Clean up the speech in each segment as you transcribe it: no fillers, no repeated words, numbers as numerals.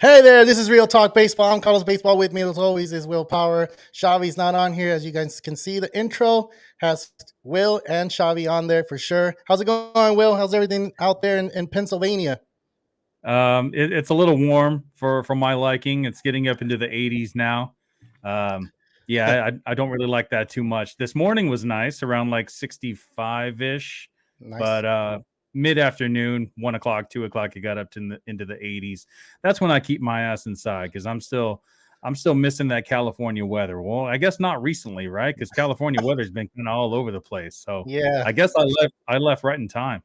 Hey there, this is Real Talk Baseball. I'm Carlos Baseball. With me, as always, is Will Power. Xavi's not on here. As you guys can see, the intro has Will and Xavi on there for sure. How's it going, Will? How's everything out there in Pennsylvania? It's a little warm for my liking. It's getting up into the 80s now. I don't really like that too much. This morning was nice, around like 65-ish, Nice. but mid-afternoon, 1 o'clock, 2 o'clock, it got up to into the 80s. That's when I keep my ass inside because I'm still missing that California weather. Well, I guess not recently, right? Because California weather's been kind of all over the place. So Yeah, I guess I left right in time.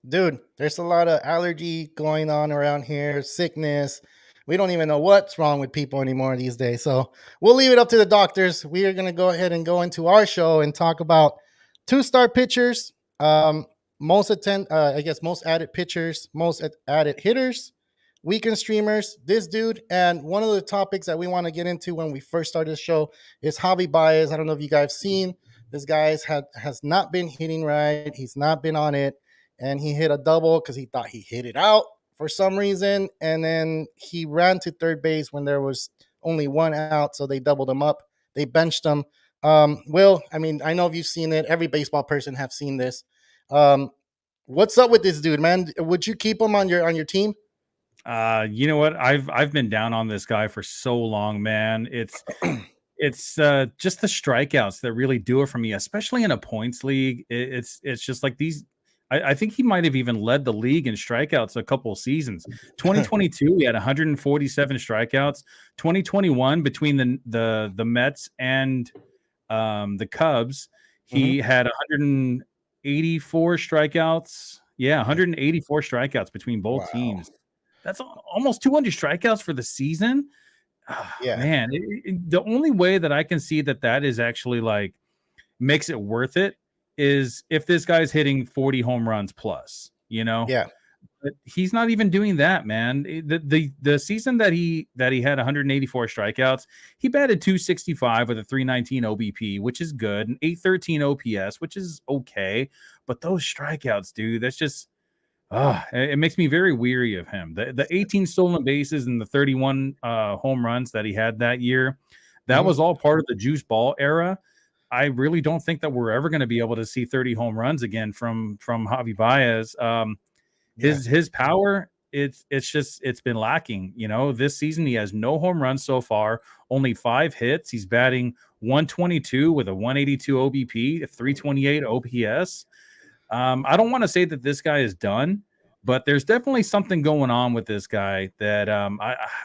dude, there's a lot of allergy going on around here, sickness. We don't even know what's wrong with people anymore these days. So we'll leave it up to the doctors. We are going to go ahead and go into our show and talk about two-star pitchers, most added pitchers, most added hitters, weekend streamers, this dude. And one of the topics that we want to get into when we first started the show is Javi Baez. I don't know if you guys seen this guy's has not been hitting right. He's not been on it, and he hit a double because he thought he hit it out for some reason, and then he ran to third base when there was only one out, so they doubled him up. They benched him. Will, I mean, I know if you've seen it. Every baseball person have seen this. Um, what's up with this dude, man? Would you keep him on your team? You know what? I've been down on this guy for so long, man. It's just the strikeouts that really do it for me, especially in a points league. It's just like these. I think he might have even led the league in strikeouts a couple of seasons. 2022, he had 147 strikeouts. 2021, between the Mets and the Cubs, Mhm. he had 184 strikeouts. Yeah, 184 strikeouts between both Wow. teams. That's almost 200 strikeouts for the season. Yeah. Man, the only way that I can see that is actually like makes it worth it is if this guy's hitting 40 home runs plus, you know. Yeah. But he's not even doing that, man. The season that he had 184 strikeouts, he batted 265 with a 319 OBP, which is good, and 813 OPS, which is okay. But those strikeouts, dude, that's just it makes me very weary of him. The 18 stolen bases and the 31 home runs that he had that year, that Mhm. was all part of the juice ball era. I really don't think that we're ever going to be able to see 30 home runs again from Javi Baez. Yeah. His power, it's been lacking. You know, this season he has no home runs so far, only 5 hits. He's batting 122 with a 182 OBP, a 328 OPS. I don't want to say that this guy is done, but there's definitely something going on with this guy that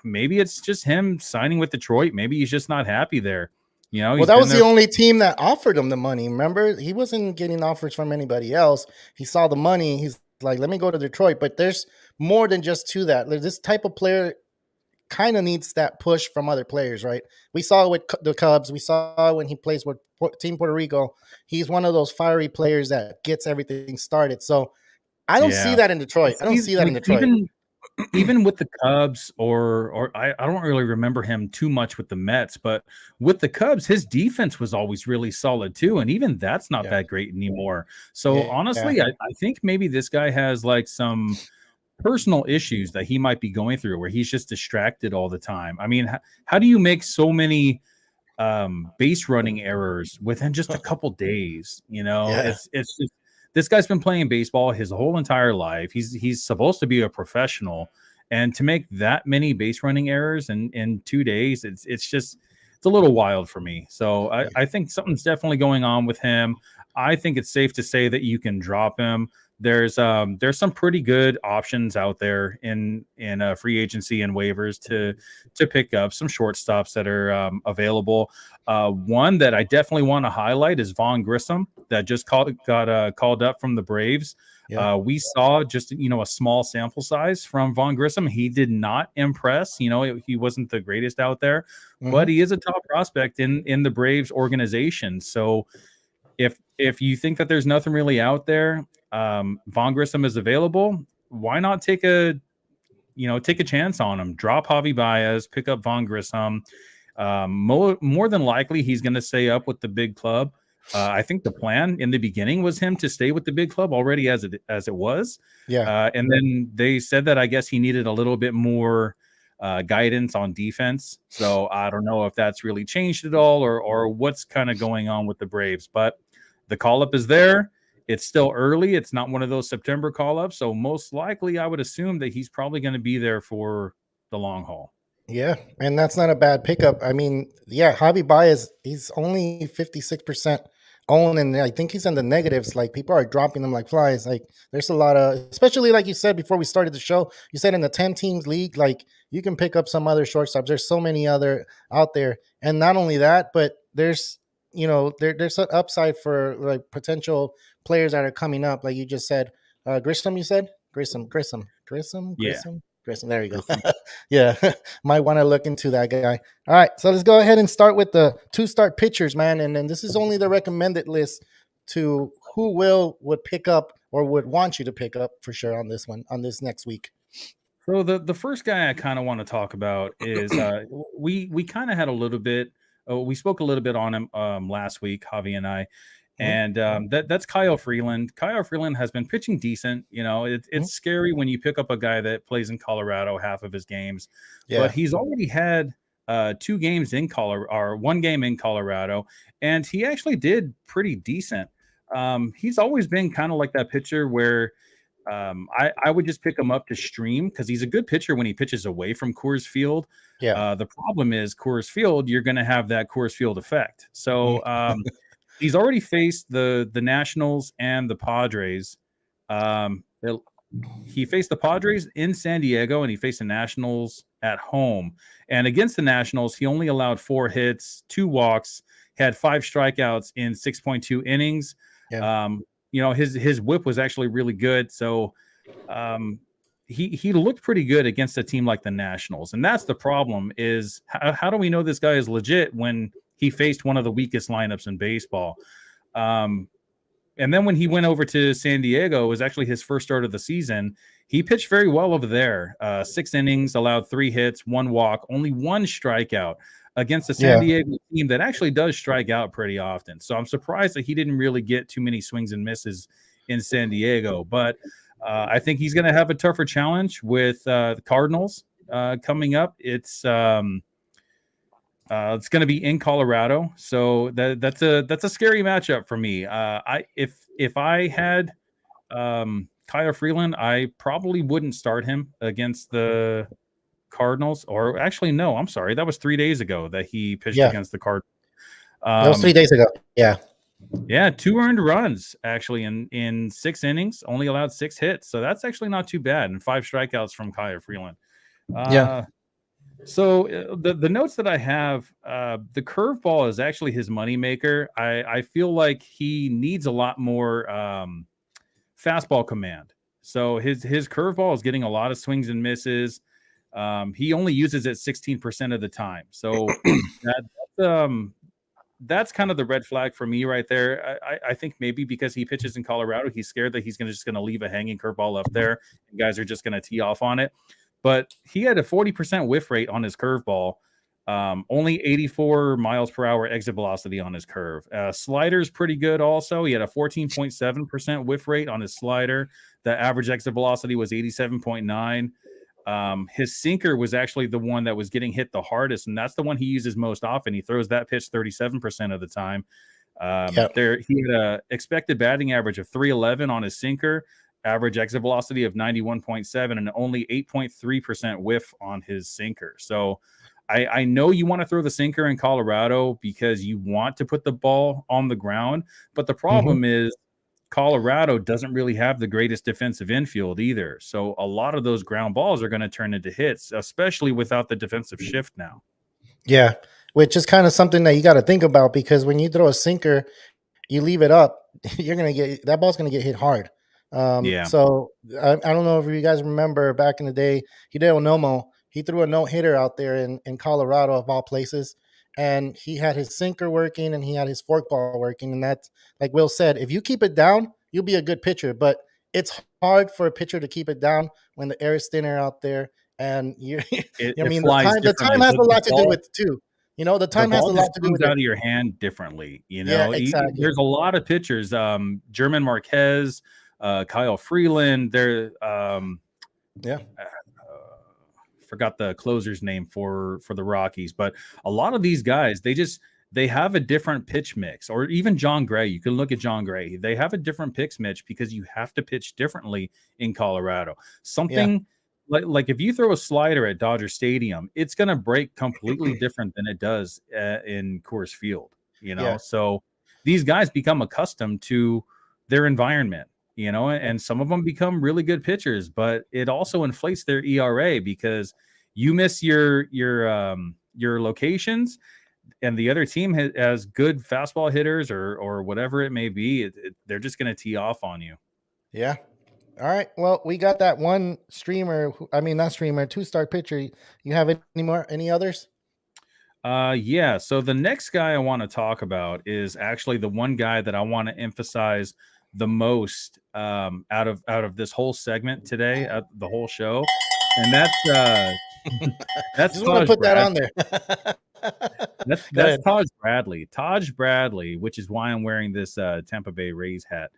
maybe it's just him signing with Detroit. Maybe he's just not happy there. You know, Well, he's that been was the there. only team that offered him the money. Remember, he wasn't getting offers from anybody else. He saw the money. He's like, "Let me go to Detroit." But there's more than just to that. This type of player kind of needs that push from other players, right? We saw it with the Cubs. We saw it when he plays with Team Puerto Rico. He's one of those fiery players that gets everything started. So I don't see Yeah, that in Detroit. it's I don't see that in like Detroit. even with the Cubs, or I don't really remember him too much with the Mets, but with the Cubs, his defense was always really solid too, and even that's not Yeah. that great anymore. So Yeah. honestly, I think maybe this guy has like some personal issues that he might be going through where he's just distracted all the time. I mean, how do you make so many base running errors within just a couple days? You know, Yeah. it's just, this guy's been playing baseball his whole entire life. He's supposed to be a professional, and to make that many base running errors in 2 days, it's just it's a little wild for me. So I think something's definitely going on with him. I think it's safe to say that you can drop him. There's some pretty good options out there in free agency and waivers to pick up some shortstops that are available. One that I definitely want to highlight is Vaughn Grissom that just got called up from the Braves. Yeah. We saw just a small sample size from Vaughn Grissom. He did not impress. He wasn't the greatest out there, but Hmm. he is a top prospect in the Braves organization. So if you think that there's nothing really out there, Vaughn Grissom is available. Why not take a chance on him? Drop Javi Baez, pick up Vaughn Grissom. More than likely, he's going to stay up with the big club. I think the plan in the beginning was him to stay with the big club already as it was, Yeah. and then they said that I guess he needed a little bit more guidance on defense. So I don't know if that's really changed at all, or what's kind of going on with the Braves. But the call up is there. It's still early. It's not one of those September call ups. So most likely, I would assume that he's probably going to be there for the long haul. Yeah, and that's not a bad pickup. I mean, yeah, Javi Baez, he's only 56% owned, and I think he's in the negatives. Like, people are dropping them like flies. Like, there's a lot of, especially like you said before we started the show, you said in the 10 teams league, like, you can pick up some other shortstops. There's so many other out there. And not only that, but there's, there's an upside for like potential players that are coming up. Like you just said, Grissom, you said? Yeah. Grissom. There you go. Yeah, might want to look into that guy. All right, so let's go ahead and start with the two-start pitchers, man. And then this is only the recommended list to who would pick up or would want you to pick up for sure on this one, on this next week. So the first guy I kind of want to talk about is we kind of had a little bit. We spoke a little bit on him last week, Javi and I, and that's Kyle Freeland. Kyle Freeland has been pitching decent. It's scary when you pick up a guy that plays in Colorado half of his games, but he's already had 2 games in Colorado, or 1 game in Colorado, and he actually did pretty decent. He's always been kind of like that pitcher where I would just pick him up to stream because he's a good pitcher when he pitches away from Coors Field. Yeah. The problem is Coors Field, you're going to have that Coors Field effect. So he's already faced the Nationals and the Padres. He faced the Padres in San Diego, and he faced the Nationals at home. And against the Nationals, he only allowed 4 hits, 2 walks, had 5 strikeouts in 6.2 innings. Yeah. His whip was actually really good. So he looked pretty good against a team like the Nationals. And that's the problem is how do we know this guy is legit when he faced one of the weakest lineups in baseball? And then when he went over to San Diego, it was actually his first start of the season. He pitched very well over there. 6 innings, allowed 3 hits, 1 walk, only 1 strikeout against a San Diego team that actually does strike out pretty often. So I'm surprised that he didn't really get too many swings and misses in San Diego. But I think he's going to have a tougher challenge with the Cardinals coming up. It's going to be in Colorado, so that's a scary matchup for me. If I had Kyle Freeland, I probably wouldn't start him against the Cardinals. Or actually, no, I'm sorry, that was 3 days ago that he pitched against the Cardinals. That was 3 days ago. Yeah, 2 earned runs actually in 6 innings, only allowed 6 hits, so that's actually not too bad, and 5 strikeouts from Kyle Freeland. So the notes that I have, the curveball is actually his moneymaker. I feel like he needs a lot more fastball command. So his curveball is getting a lot of swings and misses. He only uses it 16% of the time. So that's kind of the red flag for me right there. I think maybe because he pitches in Colorado, he's scared that he's just going to leave a hanging curveball up there, and guys are just going to tee off on it. But he had a 40% whiff rate on his curveball, only 84 miles per hour exit velocity on his curve. Slider's pretty good also. He had a 14.7% whiff rate on his slider. The average exit velocity was 87.9. His sinker was actually the one that was getting hit the hardest, and that's the one he uses most often. He throws that pitch 37% of the time. He had a expected batting average of 311 on his sinker, average exit velocity of 91.7, and only 8.3% whiff on his sinker. So I know you want to throw the sinker in Colorado because you want to put the ball on the ground, but the problem is Colorado doesn't really have the greatest defensive infield either. So a lot of those ground balls are going to turn into hits, especially without the defensive shift now. Yeah, which is kind of something that you got to think about, because when you throw a sinker, you leave it up, you're going to get, that ball's going to get hit hard. So I don't know if you guys remember back in the day, Hideo Nomo, he threw a no-hitter out there in Colorado of all places. And he had his sinker working and he had his forkball working. And that's, like Will said, if you keep it down, you'll be a good pitcher. But it's hard for a pitcher to keep it down when the air is thinner out there. And the time has a lot to do with it too. The time has a lot to do with it. Out of your hand differently. Exactly. There's a lot of pitchers. German Marquez, Kyle Freeland. forgot the closer's name for the Rockies, but a lot of these guys, they have a different pitch mix. Or even John Gray, you can look at John Gray. They have a different pitch mix because you have to pitch differently in Colorado. Yeah. Something like if you throw a slider at Dodger Stadium, it's going to break completely different than it does in Coors Field. Yeah. So these guys become accustomed to their environment, and some of them become really good pitchers, but it also inflates their ERA because you miss your locations, and the other team has good fastball hitters or whatever it may be. They're just going to tee off on you. Yeah. All right. Well, we got that one streamer. Not streamer, 2-star pitcher. You have any others? Yeah. So the next guy I want to talk about is actually the one guy that I want to emphasize the most out of this whole segment today, the whole show, and that's Just want to Taj put that Bradley. on there. That's Taj Bradley. Taj Bradley, which is why I'm wearing this Tampa Bay Rays hat.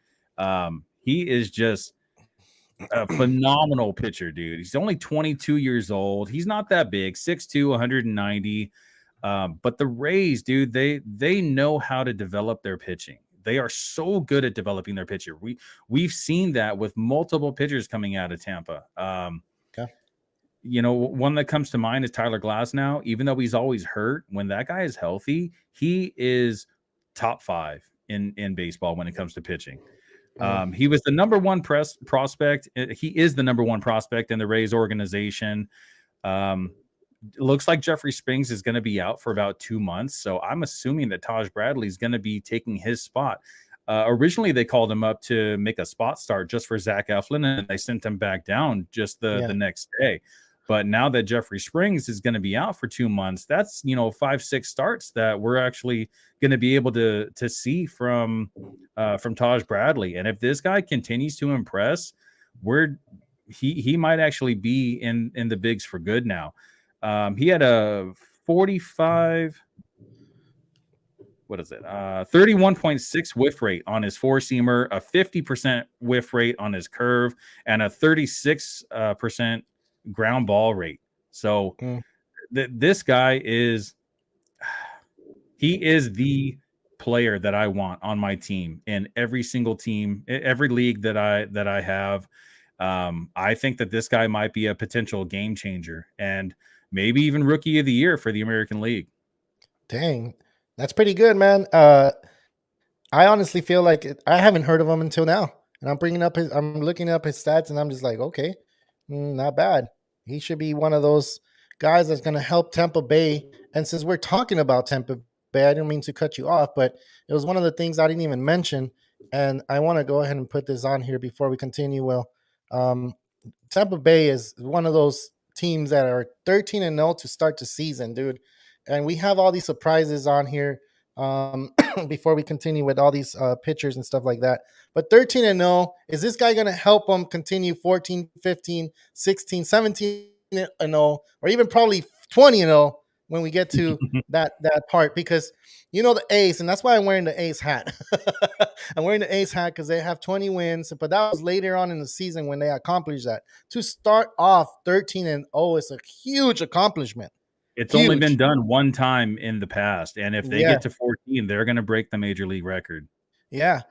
He is just a phenomenal pitcher, dude. He's only 22 years old. He's not that big, 6'2", 190. But the Rays, dude, they know how to develop their pitching. They are so good at developing their pitcher. We've seen that with multiple pitchers coming out of Tampa. One that comes to mind is Tyler Glasnow. Even though he's always hurt, when that guy is healthy, he is top 5 in baseball when it comes to pitching. He was the number one prospect. He is the number one prospect in the Rays organization. It looks like Jeffrey Springs is going to be out for about 2 months. So I'm assuming that Taj Bradley is going to be taking his spot. Originally, they called him up to make a spot start just for Zach Eflin, and they sent him back down just the next day. But now that Jeffrey Springs is going to be out for 2 months, that's 5-6 starts that we're actually going to be able to see from Taj Bradley. And if this guy continues to impress, he might actually be in the bigs for good now. He had a 31.6 whiff rate on his four-seamer, a 50% whiff rate on his curve, and a 36% ground ball rate. So this guy is the player that I want on my team in every single team, every league that I have. I think that this guy might be a potential game changer and maybe even rookie of the year for the American League. Dang, that's pretty good, man. I honestly feel like I haven't heard of him until now, and I'm looking up his stats, and I'm just like, okay, not bad. He should be one of those guys that's going to help Tampa Bay. And since we're talking about Tampa Bay, I didn't mean to cut you off, but it was one of the things I didn't even mention, and I want to go ahead and put this on here before we continue. Will, Tampa Bay is one of those teams that are 13-0 to start the season, dude. And we have all these surprises on here before we continue with all these pitchers and stuff like that. But 13-0, is this guy going to help them continue 14, 15, 16, 17-0, or even probably 20-0 when we get to that part? Because the A's, and that's why I'm wearing the A's hat. I'm wearing the A's hat because they have 20 wins, but that was later on in the season when they accomplished that. To start off 13-0 is a huge accomplishment. It's only been done one time in the past, and if they get to 14, they're going to break the major league record. Yeah.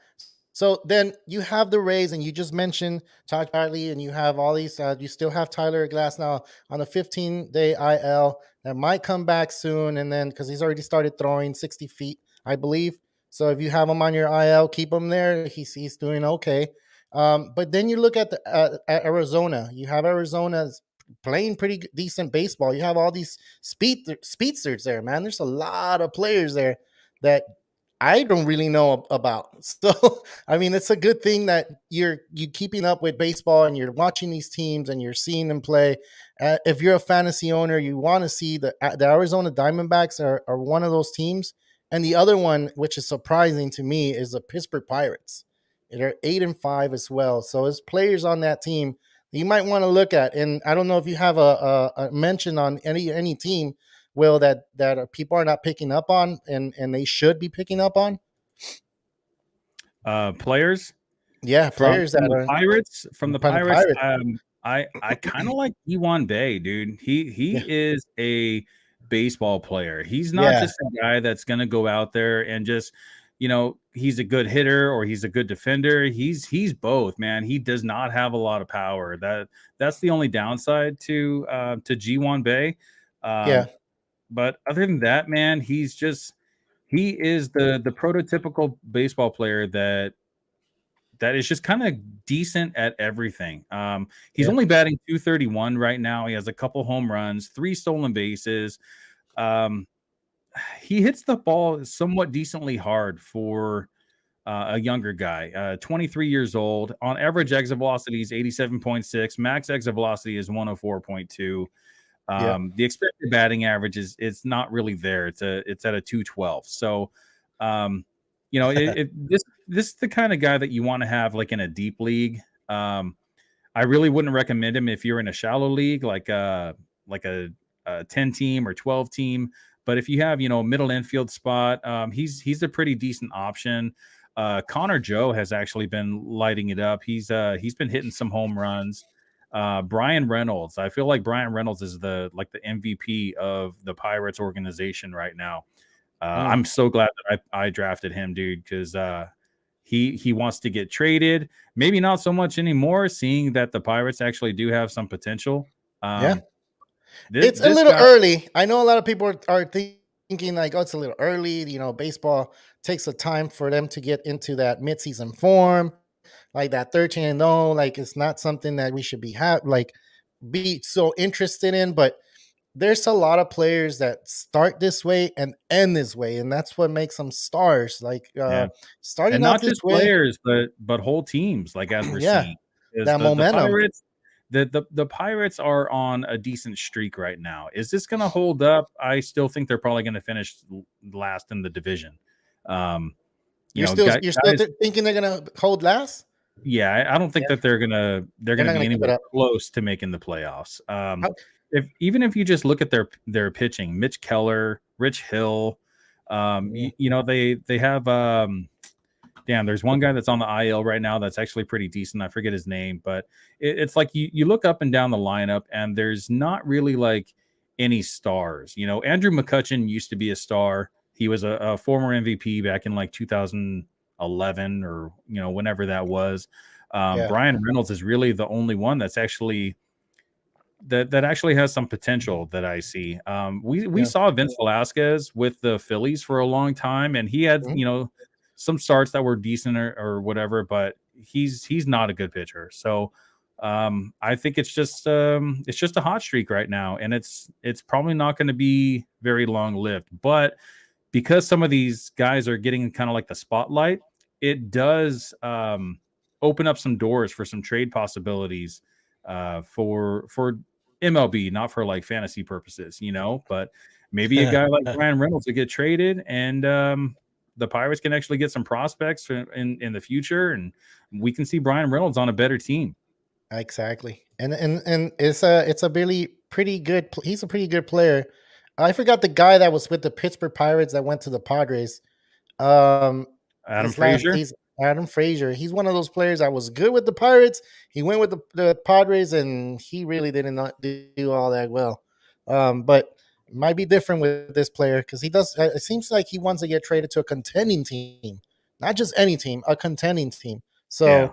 So then you have the Rays, and you just mentioned Taj Bradley, and you have all these. You still have Tyler Glasnow on a 15-day IL that might come back soon, and then because he's already started throwing 60 feet, I believe. So if you have him on your IL, keep him there. He's doing okay. But then you look at at Arizona. You have Arizona's playing pretty decent baseball. You have all these speedsters there, man. There's a lot of players there that I don't really know about. So, it's a good thing that you're keeping up with baseball and you're watching these teams and you're seeing them play. If you're a fantasy owner, you want to see the Arizona Diamondbacks are one of those teams. And the other one, which is surprising to me, is the Pittsburgh Pirates. They're 8-5 as well. So there's players on that team you might want to look at. And I don't know if you have a mention on any team, Will, that people are not picking up on and they should be picking up on. Players? Yeah, players from the Pirates. I kind of like Iwan Bay, dude. He Yeah, is a baseball player. He's not yeah, just a guy that's gonna go out there and just, he's a good hitter or he's a good defender. He's both, man. He does not have a lot of power. That's the only downside to G1 Bay. yeah, Um, but other than that, man, he is the prototypical baseball player that is just kind of decent at everything. He's yeah, only batting 231 right now. He has a couple home runs, 3 stolen bases. Um, he hits the ball somewhat decently hard for a younger guy, 23 years old. On average exit velocity is 87.6. Max exit velocity is 104.2. yeah, The expected batting average is it's not really there. It's at a 212. So, um, this is the kind of guy that you want to have like in a deep league. I really wouldn't recommend him if you're in a shallow league, like a 10 team or 12 team. But if you have a middle infield spot, he's a pretty decent option. Connor Joe has actually been lighting it up. He's been hitting some home runs. Brian Reynolds. I feel like Brian Reynolds is the MVP of the Pirates organization right now. mm, I'm so glad that I drafted him, dude, because he wants to get traded. Maybe not so much anymore, seeing that the Pirates actually do have some potential. yeah. Um, this It's a this little guy, early. I know a lot of people are thinking like, oh, it's a little early. Baseball takes a time for them to get into that midseason form, like that 13 and 0. Like it's not something that we should be so interested in. But there's a lot of players that start this way and end this way, and that's what makes them stars. Like yeah, and starting off not this just way, players, but whole teams, like as we're yeah, seeing, is that the momentum. Pirates. The Pirates are on a decent streak right now. Is this going to hold up? I still think they're probably going to finish last in the division. Um, You're still guys, thinking they're gonna hold last? yeah, I don't think Yeah, that they're they're gonna not be gonna keep it anywhere up. close to making the playoffs. How- If even if you just look at their pitching, Mitch Keller, Rich Hill, Mm, they have damn, there's one guy that's on the IL right now that's actually pretty decent. I forget his name, but it's like you look up and down the lineup, and there's not really like any stars. Andrew McCutcheon used to be a star. He was a former MVP back in like 2011 or whenever that was. yeah, Brian Reynolds is really the only one that's actually that actually has some potential that I see. We yeah. saw Vince Velasquez with the Phillies for a long time, and he had Mhm. some starts that were decent or whatever, but he's not a good pitcher. So I think it's just a hot streak right now, and it's probably not going to be very long lived. But because some of these guys are getting kind of like the spotlight, it does open up some doors for some trade possibilities for MLB, not for like fantasy purposes, but maybe a guy like Brian Reynolds would get traded, and the Pirates can actually get some prospects in the future, and we can see Brian Reynolds on a better team. Exactly, and it's a really pretty good. He's a pretty good player. I forgot the guy that was with the Pittsburgh Pirates that went to the Padres. Um, Adam Frazier. he's Adam Frazier. He's one of those players that was good with the Pirates. He went with the Padres, and he really did not do all that well. But it might be different with this player because he does. It seems like he wants to get traded to a contending team, not just any team, a contending team. Yeah.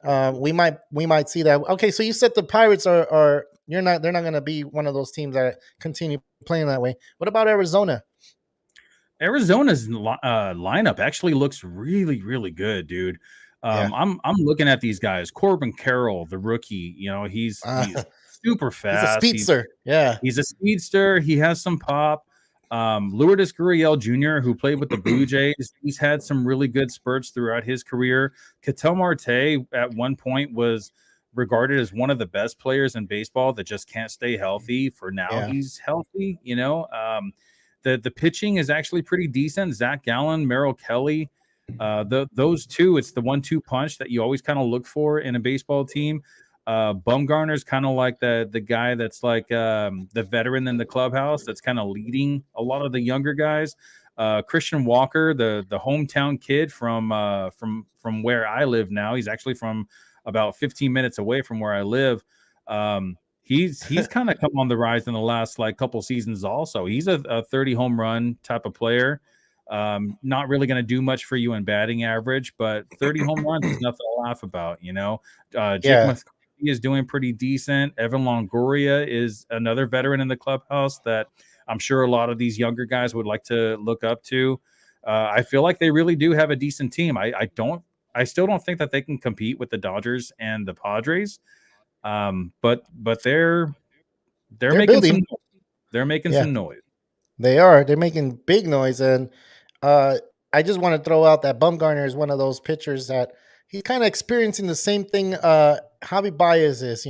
So we might see that. Okay, so you said the Pirates are they're not going to be one of those teams that continue playing that way. What about Arizona? Arizona's lineup actually looks really, really good, dude. Yeah. I'm looking at these guys. Corbin Carroll, the rookie, he's super He's a fast. speedster. Yeah. He's a speedster. He has some pop. Lourdes Gurriel Jr., who played with the Blue Jays, he's had some really good spurts throughout his career. Ketel Marte at one point was regarded as one of the best players in baseball that just can't stay healthy. For now, Yeah. he's healthy. The pitching is actually pretty decent. Zach Gallen, Merrill Kelly, those two, it's the 1-2 punch that you always kind of look for in a baseball team. Bumgarner's kind of like the guy that's like the veteran in the clubhouse that's kind of leading a lot of the younger guys. Christian Walker, the hometown kid from where I live now. He's actually from about 15 minutes away from where I live. He's kind of come on the rise in the last like couple seasons. Also, he's a 30 home run type of player. Not really going to do much for you in batting average, but 30 home runs is nothing to laugh about. Jake Yeah, McCarthy is doing pretty decent. Evan Longoria is another veteran in the clubhouse that I'm sure a lot of these younger guys would like to look up to. I feel like they really do have a decent team. I still don't think that they can compete with the Dodgers and the Padres. But they're they're making building. some they're making Yeah, some noise. they are. They're making big noise, and uh, I just want to throw out that Bumgarner is one of those pitchers that he's kind of experiencing the same thing Javi Baez is.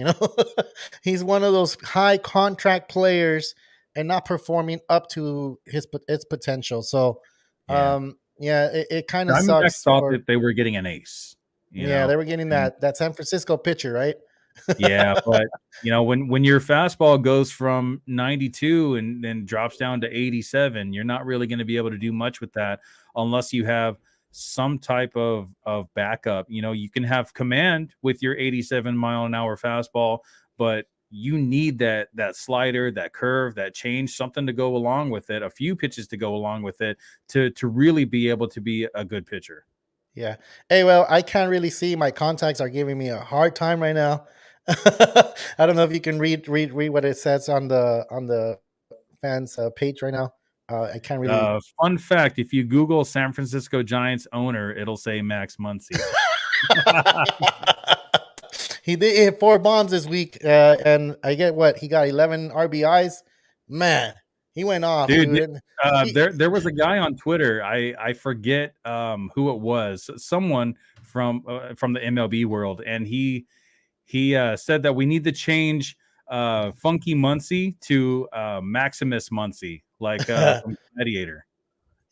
He's one of those high contract players and not performing up to its potential. So, Yeah. yeah, it kind of Diamondbacks sucks thought for. that they were getting an ace, Yeah, they were getting and that San Francisco pitcher, right? yeah, but when your fastball goes from 92 and then drops down to 87, you're not really going to be able to do much with that unless you have some type of backup. You can have command with your 87-mile-an-hour fastball, but you need that slider, that curve, that change, something to go along with it, a few pitches to go along with it to really be able to be a good pitcher. Yeah. Hey, well, I can't really see. My contacts are giving me a hard time right now. I don't know if you can read what it says on the fans page right now. I can't really. Fun fact: if you Google San Francisco Giants owner, it'll say Max Muncy. He did hit 4 bombs this week, and I get what he got 11 RBIs. Man, he went off, Dude, dude. And he, there was a guy on Twitter. I forget who it was. Someone from the MLB world, and he said that we need to change Funky Muncy to Maximus Muncy, like from Gladiator.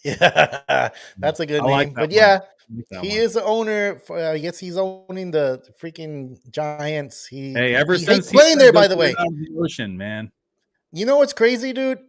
yeah, that's a good I like name. that But one. yeah, I like that he one. is the owner. I guess he's owning the freaking Giants. He Hey, ever he hates since he playing said there, go by the get it way. out of the ocean, man. You know what's crazy, dude?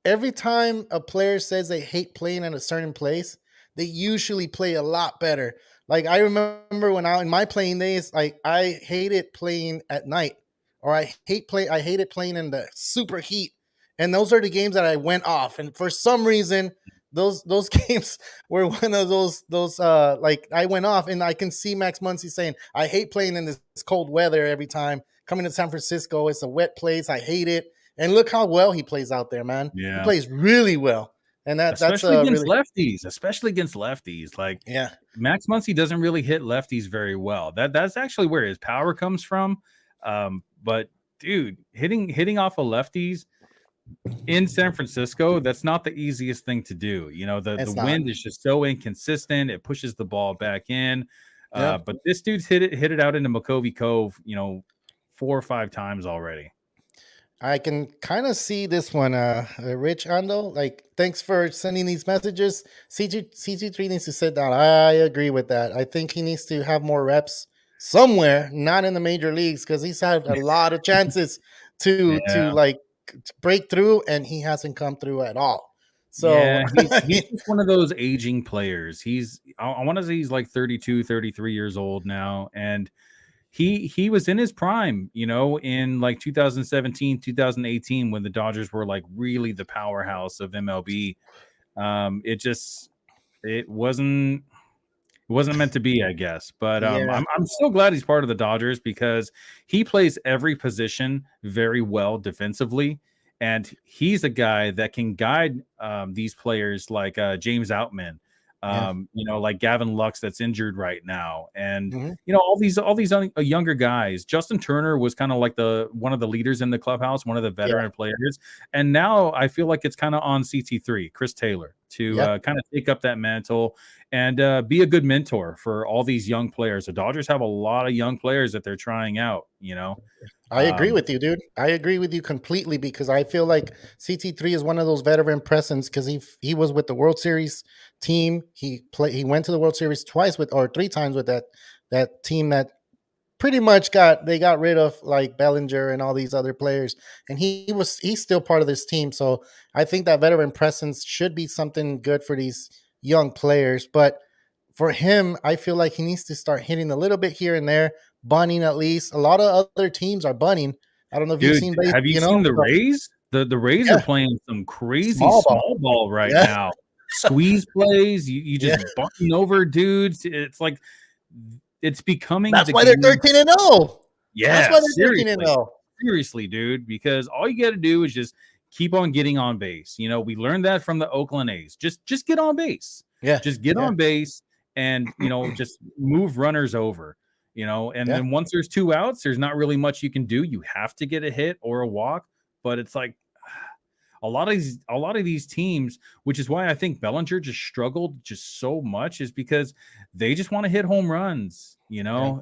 Every time a player says they hate playing in a certain place, they usually play a lot better. Like I remember when I in my playing days, like I hated playing at night, or I hated playing in the super heat, and those are the games that I went off. And for some reason, those games were one of those like I went off, and I can see Max Muncy saying, "I hate playing in this cold weather every time." Coming to San Francisco, it's a wet place. I hate it. And look how well he plays out there, man. He Yeah. plays really well, and that's Especially against really lefties, especially against lefties. Like yeah, Max Muncy doesn't really hit lefties very well. That's actually where his power comes from. But dude, hitting off of lefties in San Francisco, that's not the easiest thing to do. The it's not. wind is just so inconsistent; it pushes the ball back in. Yep. But this dude's hit it out into McCovey Cove, 4 or 5 times already. I can kind of see this one, Rich Ando. Like, thanks for sending these messages. CG3 needs to sit down. I agree with that. I think he needs to have more reps somewhere, not in the major leagues, because he's had a lot of chances to Yeah. like to break through, and he hasn't come through at all. So Yeah, he's just one of those aging players. I want to say he's like 32, 33 years old now, and he was in his prime, in like 2017, 2018 when the Dodgers were like really the powerhouse of MLB. It wasn't meant to be, I guess. But yeah, I'm still glad he's part of the Dodgers because he plays every position very well defensively, and he's a guy that can guide these players like James Outman, yeah. like Gavin Lux that's injured right now, and Hmm. all these younger guys. Justin Turner was kind of like the one of the leaders in the clubhouse, one of the Yeah, veteran players, and now I feel like it's kind of on CT3, Chris Taylor, to yeah. kind of take up that mantle and be a good mentor for all these young players. The Dodgers have a lot of young players that they're trying out. I agree Um, with you, dude. I agree with you completely because I feel like CT3 is one of those veteran presence because he was with the World Series team. He went to the World Series twice with or 3 times with that team that pretty much got rid of like Bellinger and all these other players, and he's still part of this team. So I think that veteran presence should be something good for these young players. But for him, I feel like he needs to start hitting a little bit here and there. bunting at least. A lot of other teams are bunting. I don't know if you've Dude, seen, have you you seen know, the so, Rays? The Rays are yeah, playing some crazy small ball. small ball right Yeah, now. Squeeze plays, you yeah. just button over dudes. It's like it's becoming That's the why they're game. 13-0. That's Yeah, why they're 13 and seriously. 0. Seriously, dude, because all you got to do is just keep on getting on base. You know, we learned that from the Oakland A's. Just get on base. Yeah, Just get yeah, on base and, just move runners over. And yeah, then once there's two outs, there's not really much you can do. You have to get a hit or a walk, but it's like a lot of these teams, which is why I think Bellinger just struggled just so much, is because they just want to hit home runs. yeah,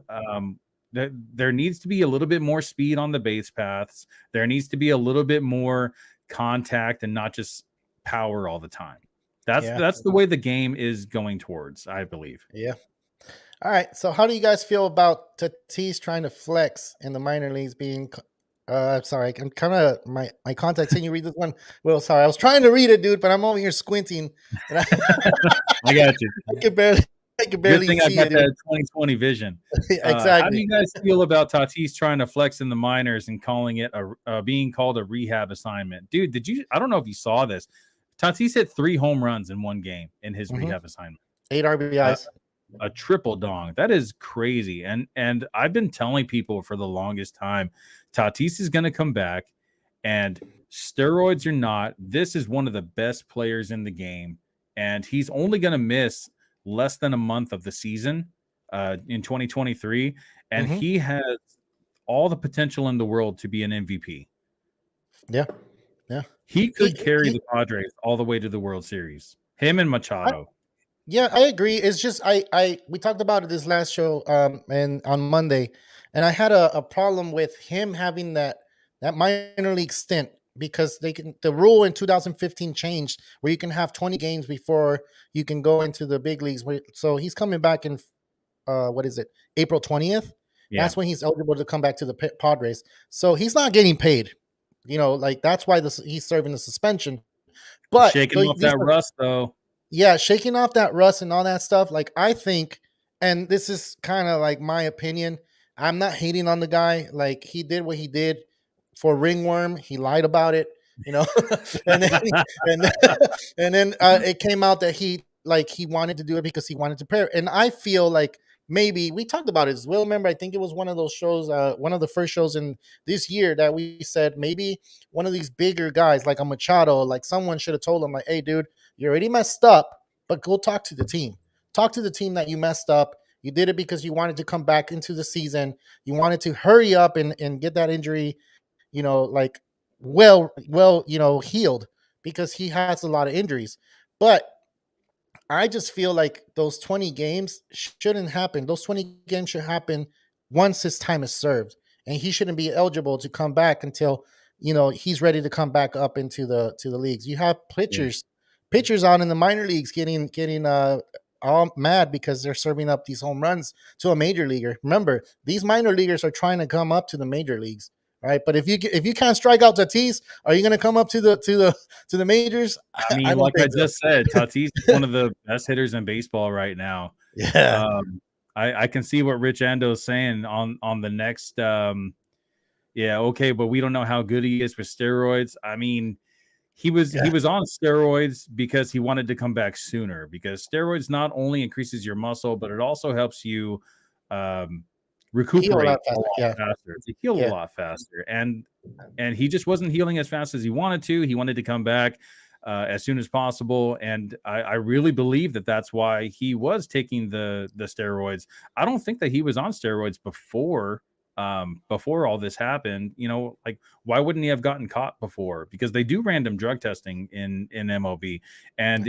There needs to be a little bit more speed on the base paths. There needs to be a little bit more contact and not just power all the time. That's yeah, that's the way the game is going towards, I believe. yeah. All right. So, how do you guys feel about Tatis trying to flex in the minor leagues? Sorry, I'm kind of my contacts. Can you read this one? Well, sorry, I was trying to read it, dude, but I'm over here squinting, and I, I got you. I could barely, I could Good barely thing I see got it, dude. that 2020 vision. How do Exactly. you guys feel about Tatis trying to flex in the minors and calling it being called a rehab assignment? Dude, I don't know if you saw this. Tatis hit 3 home runs in one game in his Hmm. rehab assignment. 8 RBIs. A triple dong. That is crazy. And I've been telling people for the longest time, Tatis is going to come back, and steroids or not, this is one of the best players in the game, and he's only going to miss less than a month of the season in 2023, and Hmm. he has all the potential in the world to be an MVP. Yeah, yeah. He He, could carry he, the Padres all the way to the World Series. Him and I, Machado. yeah, I agree. It's just we talked about it this last show, and on Monday, and I had a problem with him having that minor league stint because the rule in 2015 changed where you can have 20 games before you can go into the big leagues. So he's coming back in what is it, April 20th? Yeah. That's when he's eligible to come back to the Padres. So he's not getting paid. Like that's why he's serving the suspension. But Shaking off these that are, rust, though. yeah, shaking off that rust and all that stuff. Like I think, and this is kind of like my opinion. I'm not hating on the guy. Like he did what he did for ringworm. He lied about it, you know, and then and then, and then it came out that he wanted to do it because he wanted to pair. And I feel like maybe we talked about it as well. Remember, I think it was one of those shows, one of the first shows in this year that we said maybe one of these bigger guys like a Machado, like someone should have told him like, hey, dude, you already messed up, but go talk to the team. Talk to the team that you messed up. You did it because you wanted to come back into the season. You wanted to hurry up and get that injury, like well, healed because he has a lot of injuries. But I just feel like those 20 games shouldn't happen. Those 20 games should happen once his time is served. And he shouldn't be eligible to come back until, he's ready to come back up into the leagues. You have Yeah. pitchers out in the minor leagues getting all mad because they're serving up these home runs to a major leaguer. Remember, these minor leaguers are trying to come up to the major leagues, right? But if you can't strike out Tatis, are you going to come up to the majors? I I mean, don't like I think so. just said, Tatis is one of the best hitters in baseball right now. Yeah. Um, I can see what Rich Ando is saying on the next. Yeah, okay, but we don't know how good he is with steroids. I mean, he Yeah. was on steroids because he wanted to come back sooner. Because steroids not only increases your muscle, but it also helps you um, Heal a recuperate lot a faster. lot Yeah. faster, to heal a Yeah. lot faster. And he just wasn't healing as fast as he wanted to. He wanted to come back as soon as possible, and I really believe that that's why he was taking the steroids. I don't think that he was on steroids before all this happened. Like, why wouldn't he have gotten caught before? Because they do random drug testing in MLB, and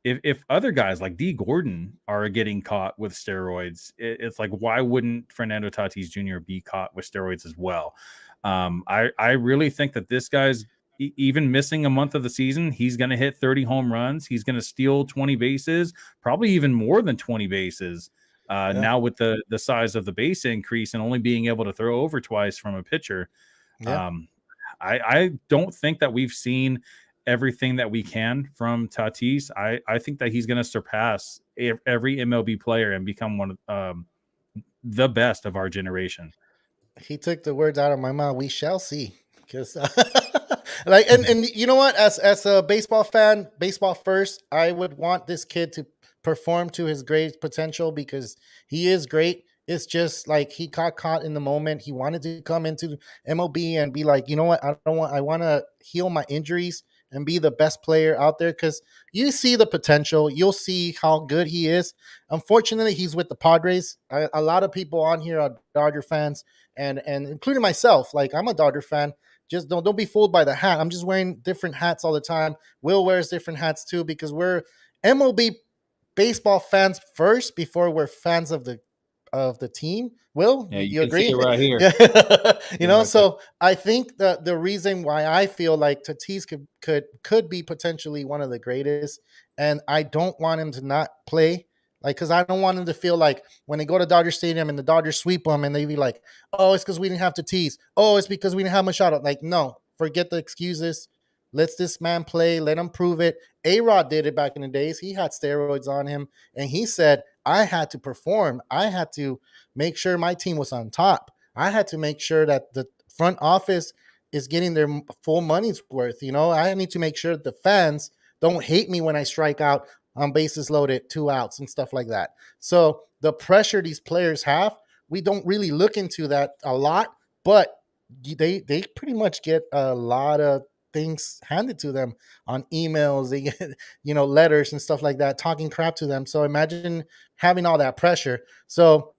if other guys like D Gordon are getting caught with steroids, it's like, why wouldn't Fernando Tatis Jr. be caught with steroids as well? I really think that this guy's even missing a month of the season, he's going to hit 30 home runs. He's going to steal 20 bases, probably even more than 20 bases. Yeah. Now with the size of the base increase and only being able to throw over twice from a pitcher, Yeah. um, I don't think that we've seen everything that we can from Tatis. I think that he's going to surpass every MLB player and become one of the best of our generation. He took the words out of my mouth. We shall see. Because like, and you know what? As a baseball fan, baseball first, I would want this kid to perform to his great potential because he is great. It's just like he got caught in the moment. He wanted to come into MLB and be like, you know what? I don't want. I want to heal my injuries and be the best player out there because you see the potential. You'll see how good he is. Unfortunately, he's with the Padres. A lot of people on here are Dodger fans and including myself. Like I'm a Dodger fan. Just don't be fooled by the hat. I'm just wearing different hats all the time. Will wears different hats too because we're MLB baseball fans first before we're fans of the team. Will, Yeah, you you can see agree? it right here. Yeah. You know, Right there. so I think that the reason why I feel like Tatis could be potentially one of the greatest, and I don't want him to not play. Like, because I don't want him to feel like when they go to Dodger Stadium and the Dodgers sweep them and they be like, oh, it's because we didn't have Tatis. Oh, it's because we didn't have Machado. Like, no, forget the excuses. Let this man play. Let him prove it. A-Rod did it back in the days. He had steroids on him, and he said, I had to perform. I had to make sure my team was on top. I had to make sure that the front office is getting their full money's worth. You know, I need to make sure the fans don't hate me when I strike out on bases loaded, 2 outs and stuff like that. So the pressure these players have, we don't really look into that a lot, but they pretty much get a lot of things handed to them on emails. They get, letters and stuff like that, talking crap to them. So imagine having all that pressure. So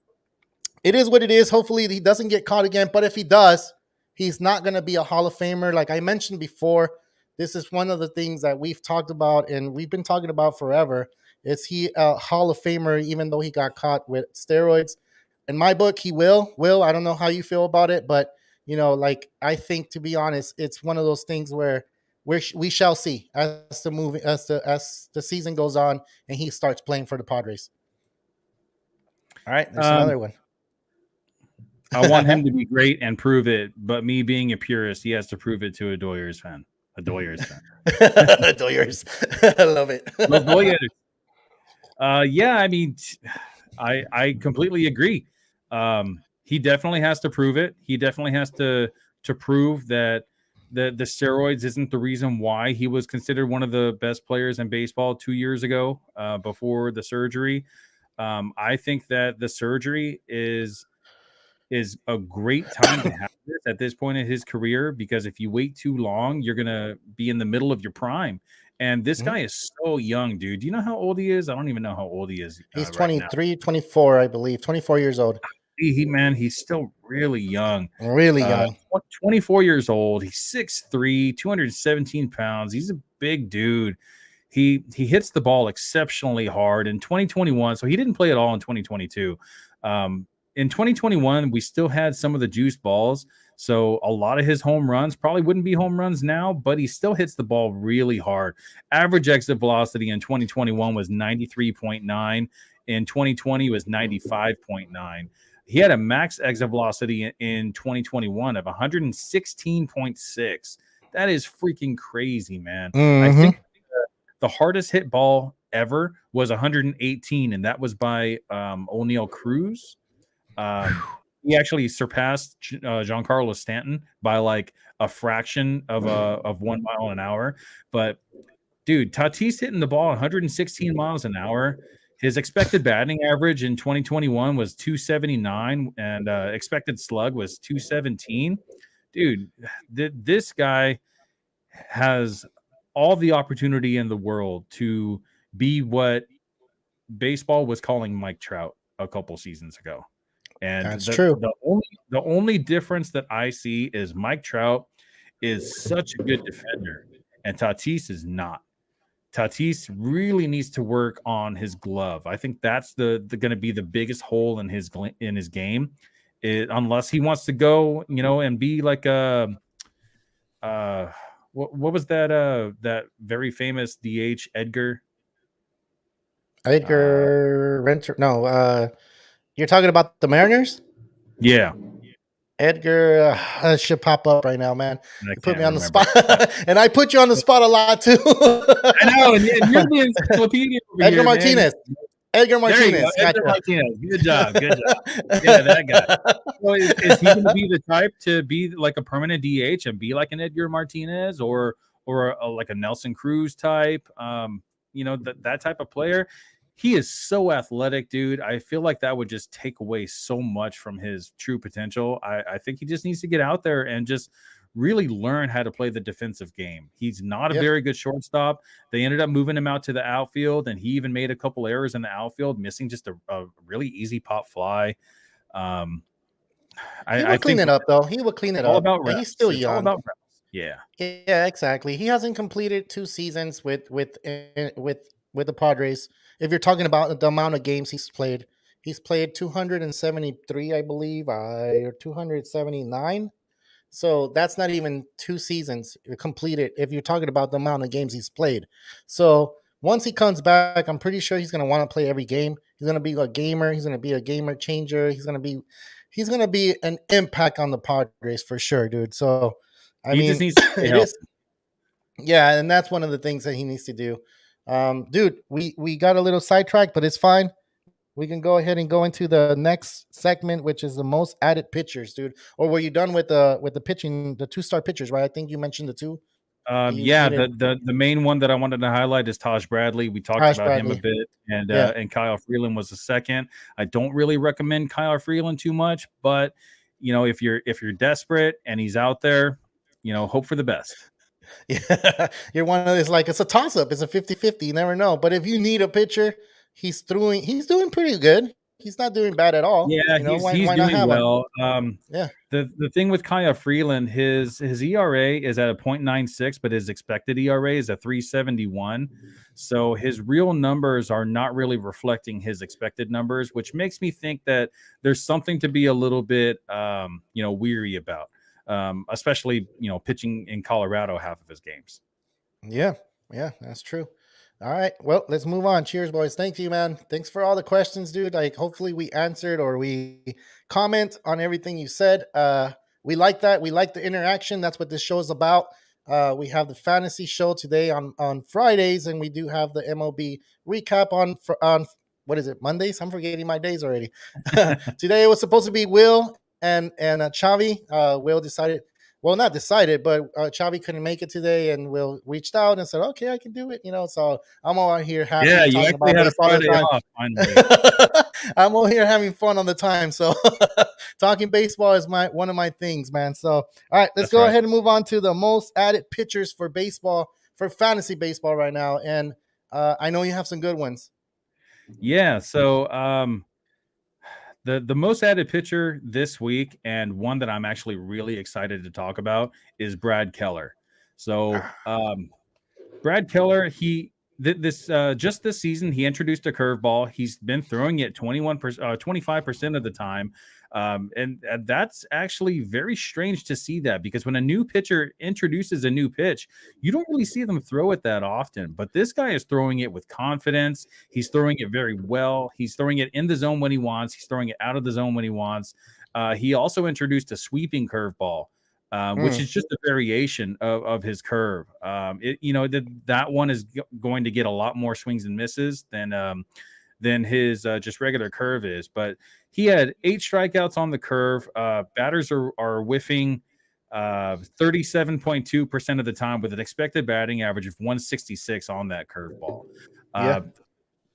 it is what it is. Hopefully he doesn't get caught again. But if he does, he's not going to be a Hall of Famer. Like I mentioned before, this is one of the things that we've talked about and we've been talking about forever. Is he a Hall of Famer even though he got caught with steroids? In my book, he will. I don't know how you feel about it, but like I think to be honest, it's one of those things where we shall see as the season goes on and he starts playing for the Padres. All right, there's another one. I want him to be great and prove it, but me being a purist, he has to prove it to a Doyers fan. Doyers. I love it. Los Doyers. Yeah, I mean, I completely agree. He definitely has to prove it. He definitely has to prove that the steroids isn't the reason why he was considered one of the best players in baseball 2 years ago, before the surgery. I think that the surgery is a great time to have this at this point in his career, because if you wait too long, you're going to be in the middle of your prime. And this guy is so young, dude. Do you know how old he is? I don't even know how old he is. He's 23, 24, I believe. 24 years old. He's still really young. Really young. 24 years old. He's 6'3", 217 pounds. He's a big dude. He hits the ball exceptionally hard in 2021. So he didn't play at all in 2022. In 2021, we still had some of the juice balls. So a lot of his home runs probably wouldn't be home runs now, but he still hits the ball really hard. Average exit velocity in 2021 was 93.9. In 2020 was 95.9. He had a max exit velocity in 2021 of 116.6. That is freaking crazy, man. I think the hardest hit ball ever was 118, and that was by O'Neal Cruz. He actually surpassed Giancarlo Stanton by like a fraction of 1 mile an hour. But dude, Tatis hitting the ball 116 miles an hour. His expected batting average in 2021 was 279, and expected slug was 217. Dude, this guy has all the opportunity in the world to be what baseball was calling Mike Trout a couple seasons ago. And that's true. The only difference that I see is Mike Trout is such a good defender, and Tatis is not. Tatis really needs to work on his glove. I think that's the going to be the biggest hole in his game, unless he wants to go, and be like a what was that very famous DH Edgar Renter? No, you're talking about the Mariners? Yeah. Edgar should pop up right now, man. You put me on the spot, Yeah. and I put you on the spot a lot too. I know, and you're the encyclopedia over Edgar here, Martinez. Man. Edgar There you go, Martinez. Edgar Gotcha. Martinez. Good job, good job. Yeah, that guy. So is he going to be the type to be like a permanent DH and be like an Edgar Martinez or like a Nelson Cruz type? That type of player. He is so athletic, dude. I feel like that would just take away so much from his true potential. I think he just needs to get out there and just really learn how to play the defensive game. He's not a Yeah. very good shortstop. They ended up moving him out to the outfield, and he even made a couple errors in the outfield, missing just a really easy pop fly. He I will clean think it up, though. He will clean it all up. about And he's reps. still It's all young. about reps. Yeah. Yeah, exactly. He hasn't completed 2 seasons with the Padres. If you're talking about the amount of games he's played 273, I believe, or 279. So that's not even 2 seasons completed if you're talking about the amount of games he's played. So once he comes back, I'm pretty sure he's going to want to play every game. He's going to be a gamer. He's going to be a gamer changer. He's going to be an impact on the Padres for sure, dude. So I He just mean, needs to stay it healthy. is, yeah, and that's one of the things that he needs to do. Dude, we got a little sidetracked, but it's fine. We can go ahead and go into the next segment, which is the most added pitchers, dude. Or were you done with the pitching, the 2-star pitchers, right? I think you mentioned the two. You Yeah, needed the main one that I wanted to highlight is Taj Bradley. We talked Josh about him a Bradley. bit, and Yeah. Kyle Freeland was the second. I don't really recommend Kyle Freeland too much, but if you're desperate and he's out there, hope for the best. Yeah. You're one of those, like, it's a toss up. It's a 50-50. You never know. But if you need a pitcher, he's doing pretty good. He's not doing bad at all. Yeah, he's Why not doing have him? well. Yeah. The thing with Kyle Freeland, his ERA is at a 0.96, but his expected ERA is a 3.71. So his real numbers are not really reflecting his expected numbers, which makes me think that there's something to be a little bit weary about. Especially pitching in Colorado half of his games. Yeah, that's true. All right, well, let's move on. Cheers, boys. Thank you, man. Thanks for all the questions, dude. Like, hopefully we answered or we comment on everything you said. We like that. We like the interaction. That's what this show is about. We have the fantasy show today on Fridays, and we do have the MLB recap on what is it, Mondays? I'm forgetting my days already. Today it was supposed to be Will and Chavi. Will decided, well, not decided, but Chavi couldn't make it today, and Will reached out and said, "Okay, I can do it." So I'm all out here happy Yeah, you talking actually about had a baseball all the Friday time. off finally. I'm all here having fun on the time. So talking baseball is one of my things, man. So all right, let's That's go right. ahead and move on to the most added pitchers for baseball, for fantasy baseball right now, and I know you have some good ones. Yeah, so the most added pitcher this week, and one that I'm actually really excited to talk about, is Brad Keller. So Brad Keller, just this season, he introduced a curveball. He's been throwing it 25% of the time. And that's actually very strange to see that, because when a new pitcher introduces a new pitch, you don't really see them throw it that often. But this guy is throwing it with confidence. He's throwing it very well. He's throwing it in the zone when he wants. He's throwing it out of the zone when he wants. He also introduced a sweeping curveball. Which is just a variation of his curve. That one is going to get a lot more swings and misses than his just regular curve is. But he had 8 strikeouts on the curve. Batters are whiffing 37.2% of the time, with an expected batting average of 166 on that curveball. Yeah.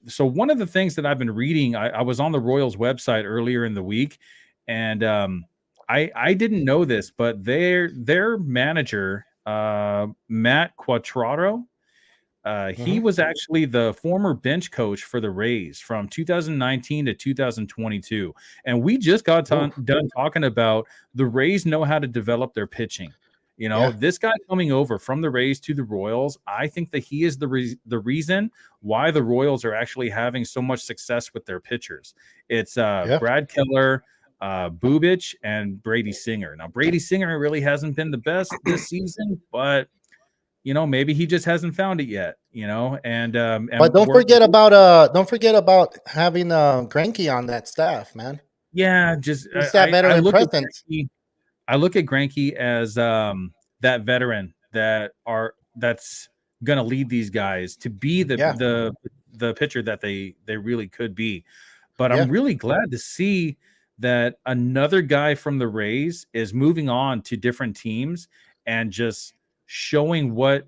So one of the things that I've been reading, I was on the Royals website earlier in the week, and I didn't know this, but their manager, Matt Quatraro, he was actually the former bench coach for the Rays from 2019 to 2022. And we just got done talking about the Rays know how to develop their pitching. This guy coming over from the Rays to the Royals, I think that he is the reason why the Royals are actually having so much success with their pitchers. It's Brad Keller, Bubich, and Brady Singer. Now, Brady Singer really hasn't been the best this season, but maybe he just hasn't found it yet. But don't forget about having Greinke on that staff, man. Yeah, just He's that veteran presence. I look at Greinke as that veteran that's gonna lead these guys to be the the pitcher that they really could be. But I'm Yeah. really glad to see that another guy from the Rays is moving on to different teams and just showing what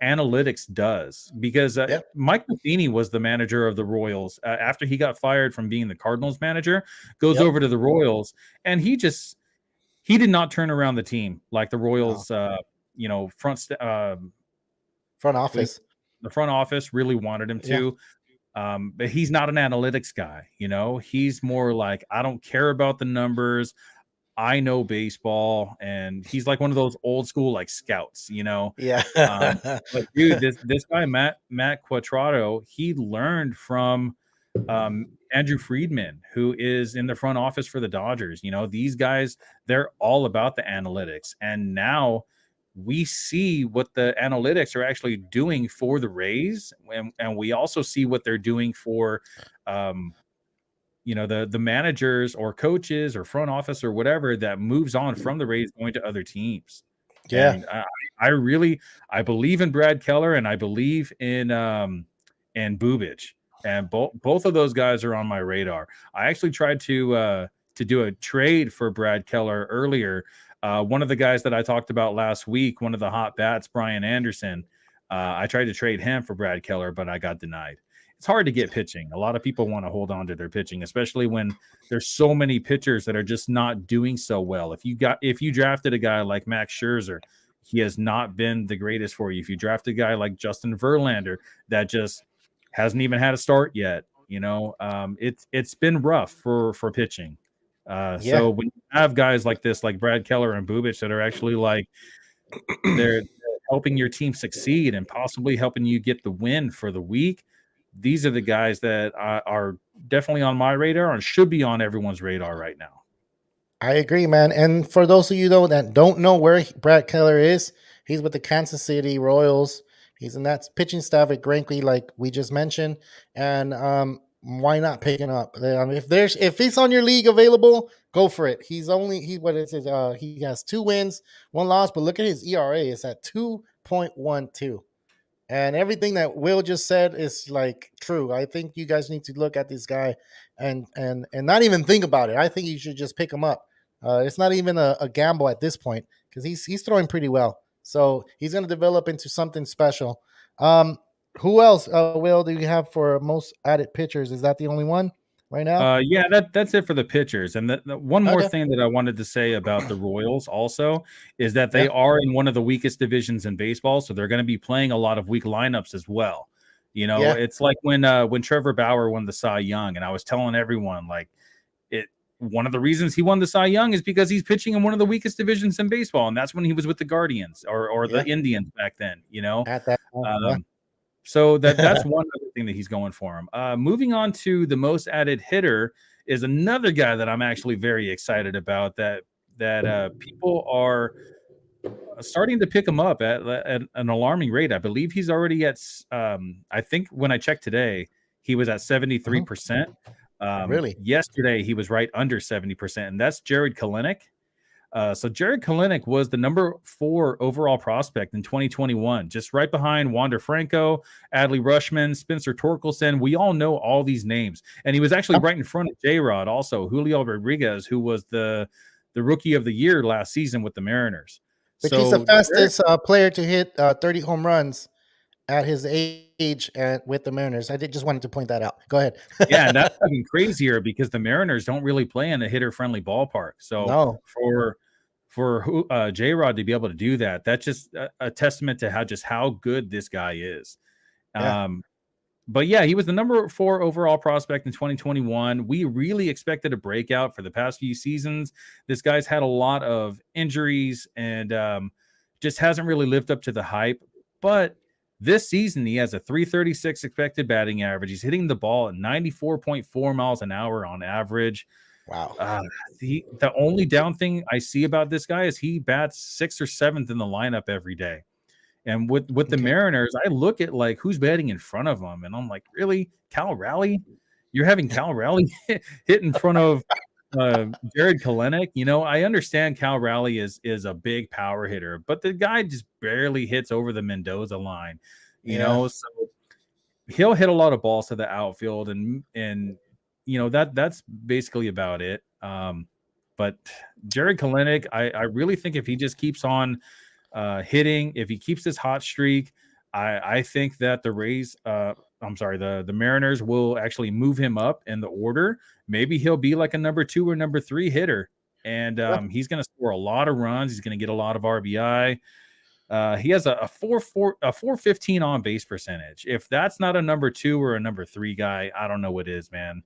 analytics does. Because Yeah. Mike Matheny was the manager of the Royals after he got fired from being the Cardinals manager, goes Yep. over to the Royals, and he did not turn around the team like the No. Royals, Front office. the front office really wanted him Yeah. to. But he's not an analytics guy, he's more like, I don't care about the numbers. I know baseball. And he's like one of those old school, like scouts. Yeah. But dude, this guy, Matt Quatraro, he learned from Andrew Friedman, who is in the front office for the Dodgers. These guys, they're all about the analytics. And now we see what the analytics are actually doing for the Rays. And we also see what they're doing for, the managers or coaches or front office or whatever that moves on from the Rays going to other teams. Yeah. And I believe in Brad Keller, and I believe in Bubich. And both of those guys are on my radar. I actually tried to do a trade for Brad Keller earlier. One of the guys that I talked about last week, one of the hot bats, Brian Anderson, I tried to trade him for Brad Keller, but I got denied. It's hard to get pitching. A lot of people want to hold on to their pitching, especially when there's so many pitchers that are just not doing so well. If you drafted a guy like Max Scherzer, he has not been the greatest for you. If you draft a guy like Justin Verlander, that just hasn't even had a start yet, it's been rough for pitching. Yeah. So when you have guys like this, like Brad Keller and Bubich, that are actually like they're helping your team succeed and possibly helping you get the win for the week, these are the guys that are definitely on my radar and should be on everyone's radar right now. I agree, man. And for those of you though that don't know where Brad Keller is, he's with the Kansas City Royals. He's in that pitching staff at Grankley, like we just mentioned. And why not pick him up? If he's on your league available, go for it. He has 2 wins, 1 loss, but look at his ERA. It's at 2.12. And everything that Will just said is like true. I think you guys need to look at this guy and not even think about it. I think you should just pick him up. It's not even a gamble at this point because he's throwing pretty well. So he's going to develop into something special. Who else, Will, do you have for most added pitchers? Is that the only one right now? Yeah, that's it for the pitchers. And the one more Okay. thing that I wanted to say about the Royals also is that they Yeah. are in one of the weakest divisions in baseball, so they're going to be playing a lot of weak lineups as well. Yeah. It's like when Trevor Bauer won the Cy Young, and I was telling everyone one of the reasons he won the Cy Young is because he's pitching in one of the weakest divisions in baseball, and that's when he was with the Guardians or Yeah. the Indians back then. At that time, yeah. So that's one other thing that he's going for him. Moving on to the most added hitter is another guy that I'm actually very excited about that people are starting to pick him up at an alarming rate. I believe he's already at I think when I checked today, he was at 73%. Really? Yesterday he was right under 70%, and that's Jared Kelenic. So Jared Kelenic was the number 4 overall prospect in 2021, just right behind Wander Franco, Adley Rutschman, Spencer Torkelson. We all know all these names. And he was actually right in front of J-Rod also, Julio Rodriguez, who was the rookie of the year last season with the Mariners. But he's the fastest player to hit 30 home runs at his age with the Mariners. I just wanted to point that out. Go ahead. Yeah, and that's even crazier because the Mariners don't really play in a hitter-friendly ballpark. So No. for J-Rod to be able to do that, that's just a testament to how good this guy is. Yeah. But yeah, he was the number 4 overall prospect in 2021. We really expected a breakout for the past few seasons. This guy's had a lot of injuries and just hasn't really lived up to the hype. But this season, he has a 336 expected batting average. He's hitting the ball at 94.4 miles an hour on average. Wow. The only down thing I see about this guy is he bats 6th or 7th in the lineup every day. And with the Mariners, I look at like who's batting in front of him, and I'm like, really, Cal Raleigh? You're having Cal Raleigh hit in front of Jared Kelenic? I understand Cal Raleigh is a big power hitter, but the guy just barely hits over the Mendoza line. So he'll hit a lot of balls to the outfield, and that's basically about it. But Jared Kalenic, I really think if he just keeps on hitting, if he keeps this hot streak, I think that the Rays, I'm sorry, the Mariners will actually move him up in the order. Maybe he'll be like a number 2 or number 3 hitter, and Yeah. he's going to score a lot of runs. He's going to get a lot of RBI. He has a 415 on base percentage. If that's not a number 2 or a number 3 guy, I don't know what is, man.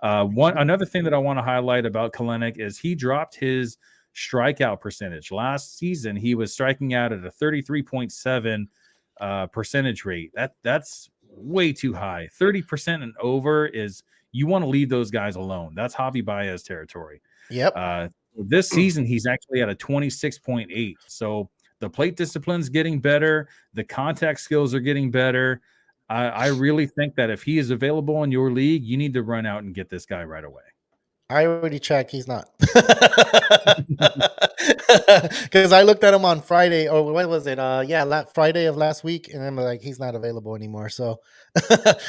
Another thing that I want to highlight about Kalenic is he dropped his strikeout percentage. Last season, he was striking out at a 33.7 percentage rate. That's way too high. 30% and over is, you want to leave those guys alone. That's Javi Baez territory. Yep. This season, he's actually at a 26.8. So the plate discipline's getting better. The contact skills are getting better. I really think that if he is available in your league, you need to run out and get this guy right away. I already checked. He's not. Because I looked at him on Friday, or when was it? Friday of last week, and I'm like, he's not available anymore. So,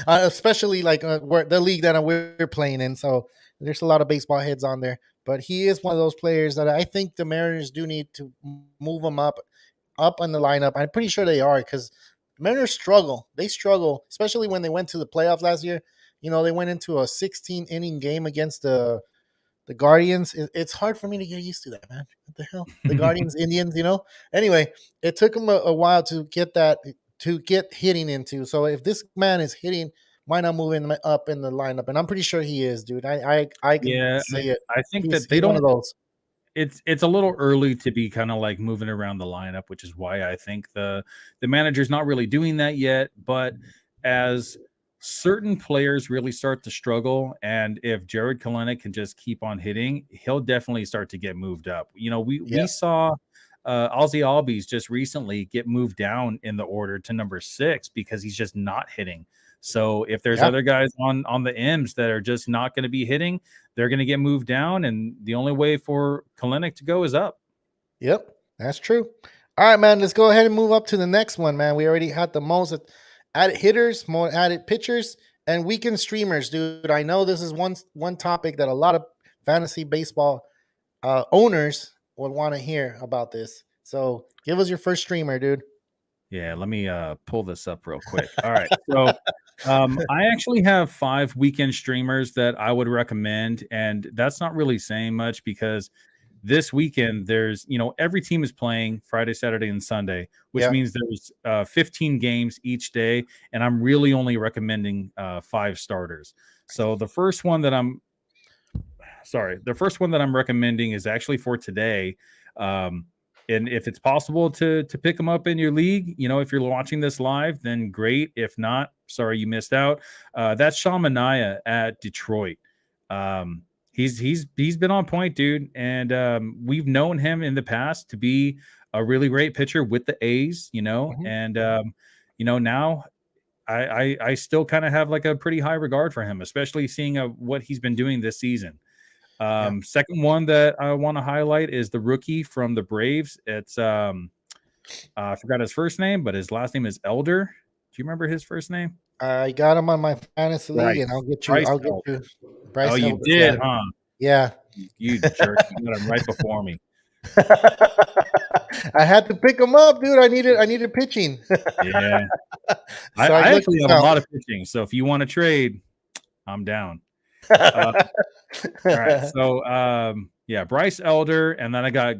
especially like where the league that we're playing in. So there's a lot of baseball heads on there, but he is one of those players that I think the Mariners do need to move him up in the lineup. I'm pretty sure they are, because Mariners struggle. They struggle, especially when they went to the playoffs last year. They went into a 16 inning game against the Guardians. It's hard for me to get used to that, man. What the hell? The Guardians, Indians, Anyway, it took him a while to get hitting into. So if this man is hitting, why not move him up in the lineup? And I'm pretty sure he is, dude. I can say it. I think He's that they one don't. of those. It's a little early to be kind of like moving around the lineup, which is why I think the manager's not really doing that yet. But as certain players really start to struggle, and if Jared Kalenic can just keep on hitting, he'll definitely start to get moved up. We saw Ozzy Albies just recently get moved down in the order to number 6 because he's just not hitting. So if there's other guys on the M's that are just not going to be hitting, they're going to get moved down, and the only way for Kalenic to go is up. Yep, that's true. All right, man, let's go ahead and move up to the next one, man. We already had the most added hitters, more added pitchers, and weekend streamers, dude. I know this is one topic that a lot of fantasy baseball owners would want to hear about this. So give us your first streamer, dude. Yeah, let me pull this up real quick. All right, so I actually have 5 weekend streamers that I would recommend, and that's not really saying much because this weekend there's every team is playing Friday, Saturday, and Sunday, which means there's 15 games each day, and I'm really only recommending 5 starters. So the first one that I'm recommending is actually for today. And if it's possible to pick them up in your league, if you're watching this live, then great. If not, sorry you missed out. That's Sean Manaea at Detroit. He's been on point, dude, and we've known him in the past to be a really great pitcher with the A's, and now I still kind of have like a pretty high regard for him, especially seeing what he's been doing this season. Second one that I want to highlight is the rookie from the Braves. It's I forgot his first name, but his last name is Elder. Do you remember his first name? I got him on my fantasy league, and I'll get you. Bryce. Oh, you did, huh? Yeah. You jerk! You got him right before me. I had to pick him up, dude. I needed pitching. Yeah. I actually have a lot of pitching, so if you want to trade, I'm down. All right, so Bryce Elder, and then I got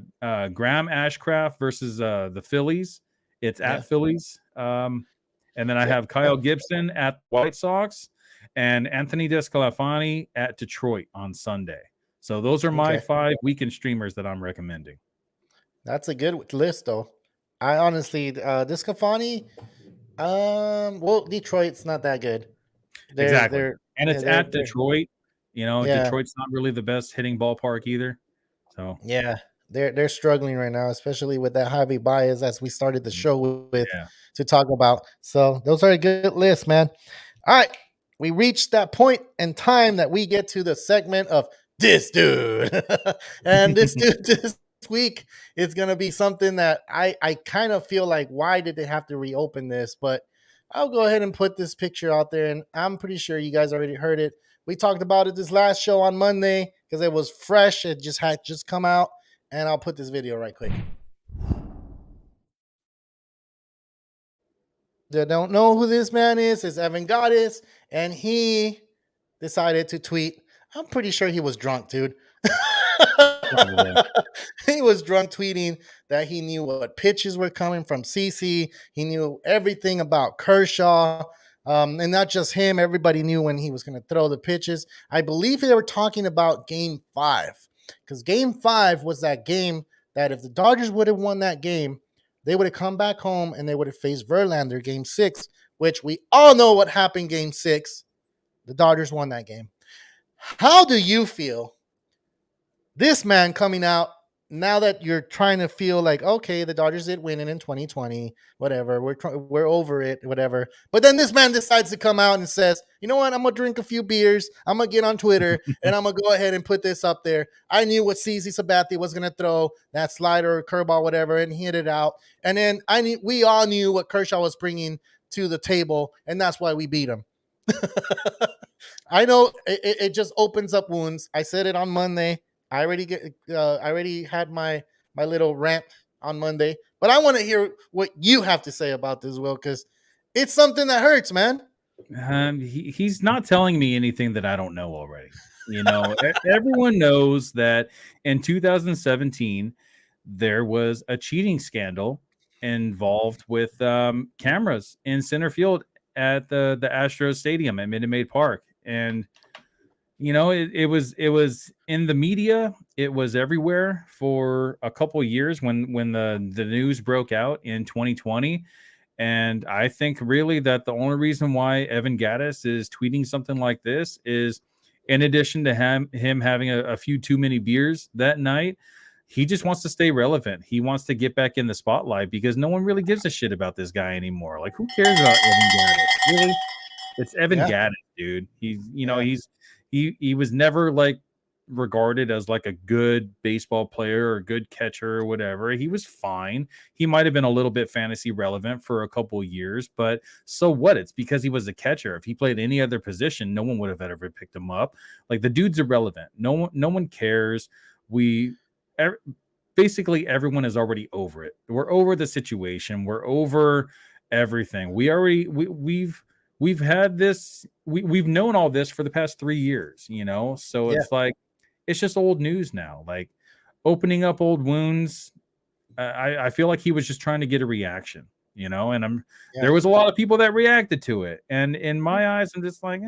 Graham Ashcraft versus the Phillies. It's at Phillies, and then I have Kyle Gibson at the White Sox, and Anthony Desclafani at Detroit on Sunday. So those are my 5 weekend streamers that I'm recommending. That's a good list, though. I honestly, Desclafani, Detroit's not that good. Exactly, and it's at Detroit. Detroit's not really the best hitting ballpark either. So they're struggling right now, especially with that Javi Baez, as we started the show with to talk about. So those are a good list, man. All right, we reached that point in time that we get to the segment of this dude, and this dude this week is gonna be something that I kind of feel like, why did they have to reopen this? But I'll go ahead and put this picture out there, and I'm pretty sure you guys already heard it. We talked about it this last show on Monday because it was fresh. It just had just come out, and I'll put this video right quick. They don't know who this man is. It's Evan Goddess, and he decided to tweet. I'm pretty sure he was drunk, dude. Probably. He was drunk tweeting that he knew what pitches were coming from CC. He knew everything about Kershaw. And not just him, everybody knew when he was going to throw the pitches. I believe they were talking about game 5 because game 5 was that game that if the Dodgers would have won that game, they would have come back home and they would have faced Verlander game 6, which we all know what happened game 6. The Dodgers won that game. How do you feel this man coming out now that you're trying to feel like, okay, the Dodgers did win it in 2020, whatever, we're over it, whatever. But then this man decides to come out and says, you know what, I'm going to drink a few beers, I'm going to get on Twitter, and I'm going to go ahead and put this up there. I knew what CC Sabathia was going to throw, that slider or curveball, whatever, and he hit it out. And then we all knew what Kershaw was bringing to the table, and that's why we beat him. I know it just opens up wounds. I said it on Monday. I already had my little rant on Monday, but I want to hear what you have to say about this, Will, because it's something that hurts, man. He's not telling me anything that I don't know already. Everyone knows that in 2017 there was a cheating scandal involved with cameras in center field at the Astros Stadium at Minute Maid Park, and it was in the media. It was everywhere for a couple years when the news broke out in 2020. And I think really that the only reason why Evan Gaddis is tweeting something like this is, in addition to him having a few too many beers that night, he just wants to stay relevant. He wants to get back in the spotlight because no one really gives a shit about this guy anymore. Like, who cares about Evan Gaddis? Really? It's Evan Gaddis, dude. He was never like regarded as like a good baseball player or good catcher or whatever. He was fine. He might have been a little bit fantasy relevant for a couple years, but so what? It's because he was a catcher. If he played any other position, no one would have ever picked him up. Like, the dude's irrelevant. No one cares. Basically everyone is already over it. We're over the situation. We're over everything. We've had this. We've known all this for the past 3 years, So it's like, it's just old news now. Like, opening up old wounds. I feel like he was just trying to get a reaction, and there was a lot of people that reacted to it. And in my eyes, I'm just like,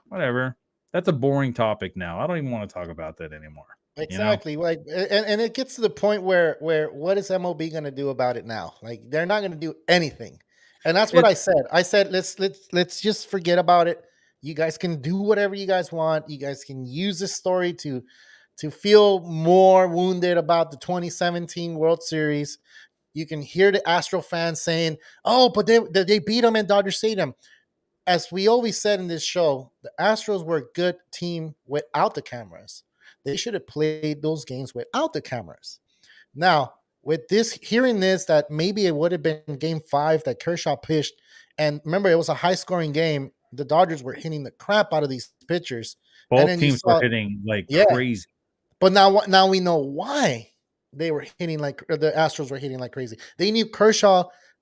whatever. That's a boring topic now. I don't even want to talk about that anymore. Exactly. Like, and it gets to the point where what is MLB going to do about it now? Like, they're not going to do anything. And that's what I said. I said, let's just forget about it. You guys can do whatever you guys want. You guys can use this story to feel more wounded about the 2017 World Series. You can hear the Astro fans saying, "Oh, but they beat them in Dodger Stadium." As we always said in this show, the Astros were a good team without the cameras. They should have played those games without the cameras. Now, with this, hearing this, that maybe it would have been game 5 that Kershaw pitched. And remember, it was a high scoring game. The Dodgers were hitting the crap out of these pitchers. Both teams were hitting like crazy. But now we know why they were hitting like the Astros were hitting like crazy. They knew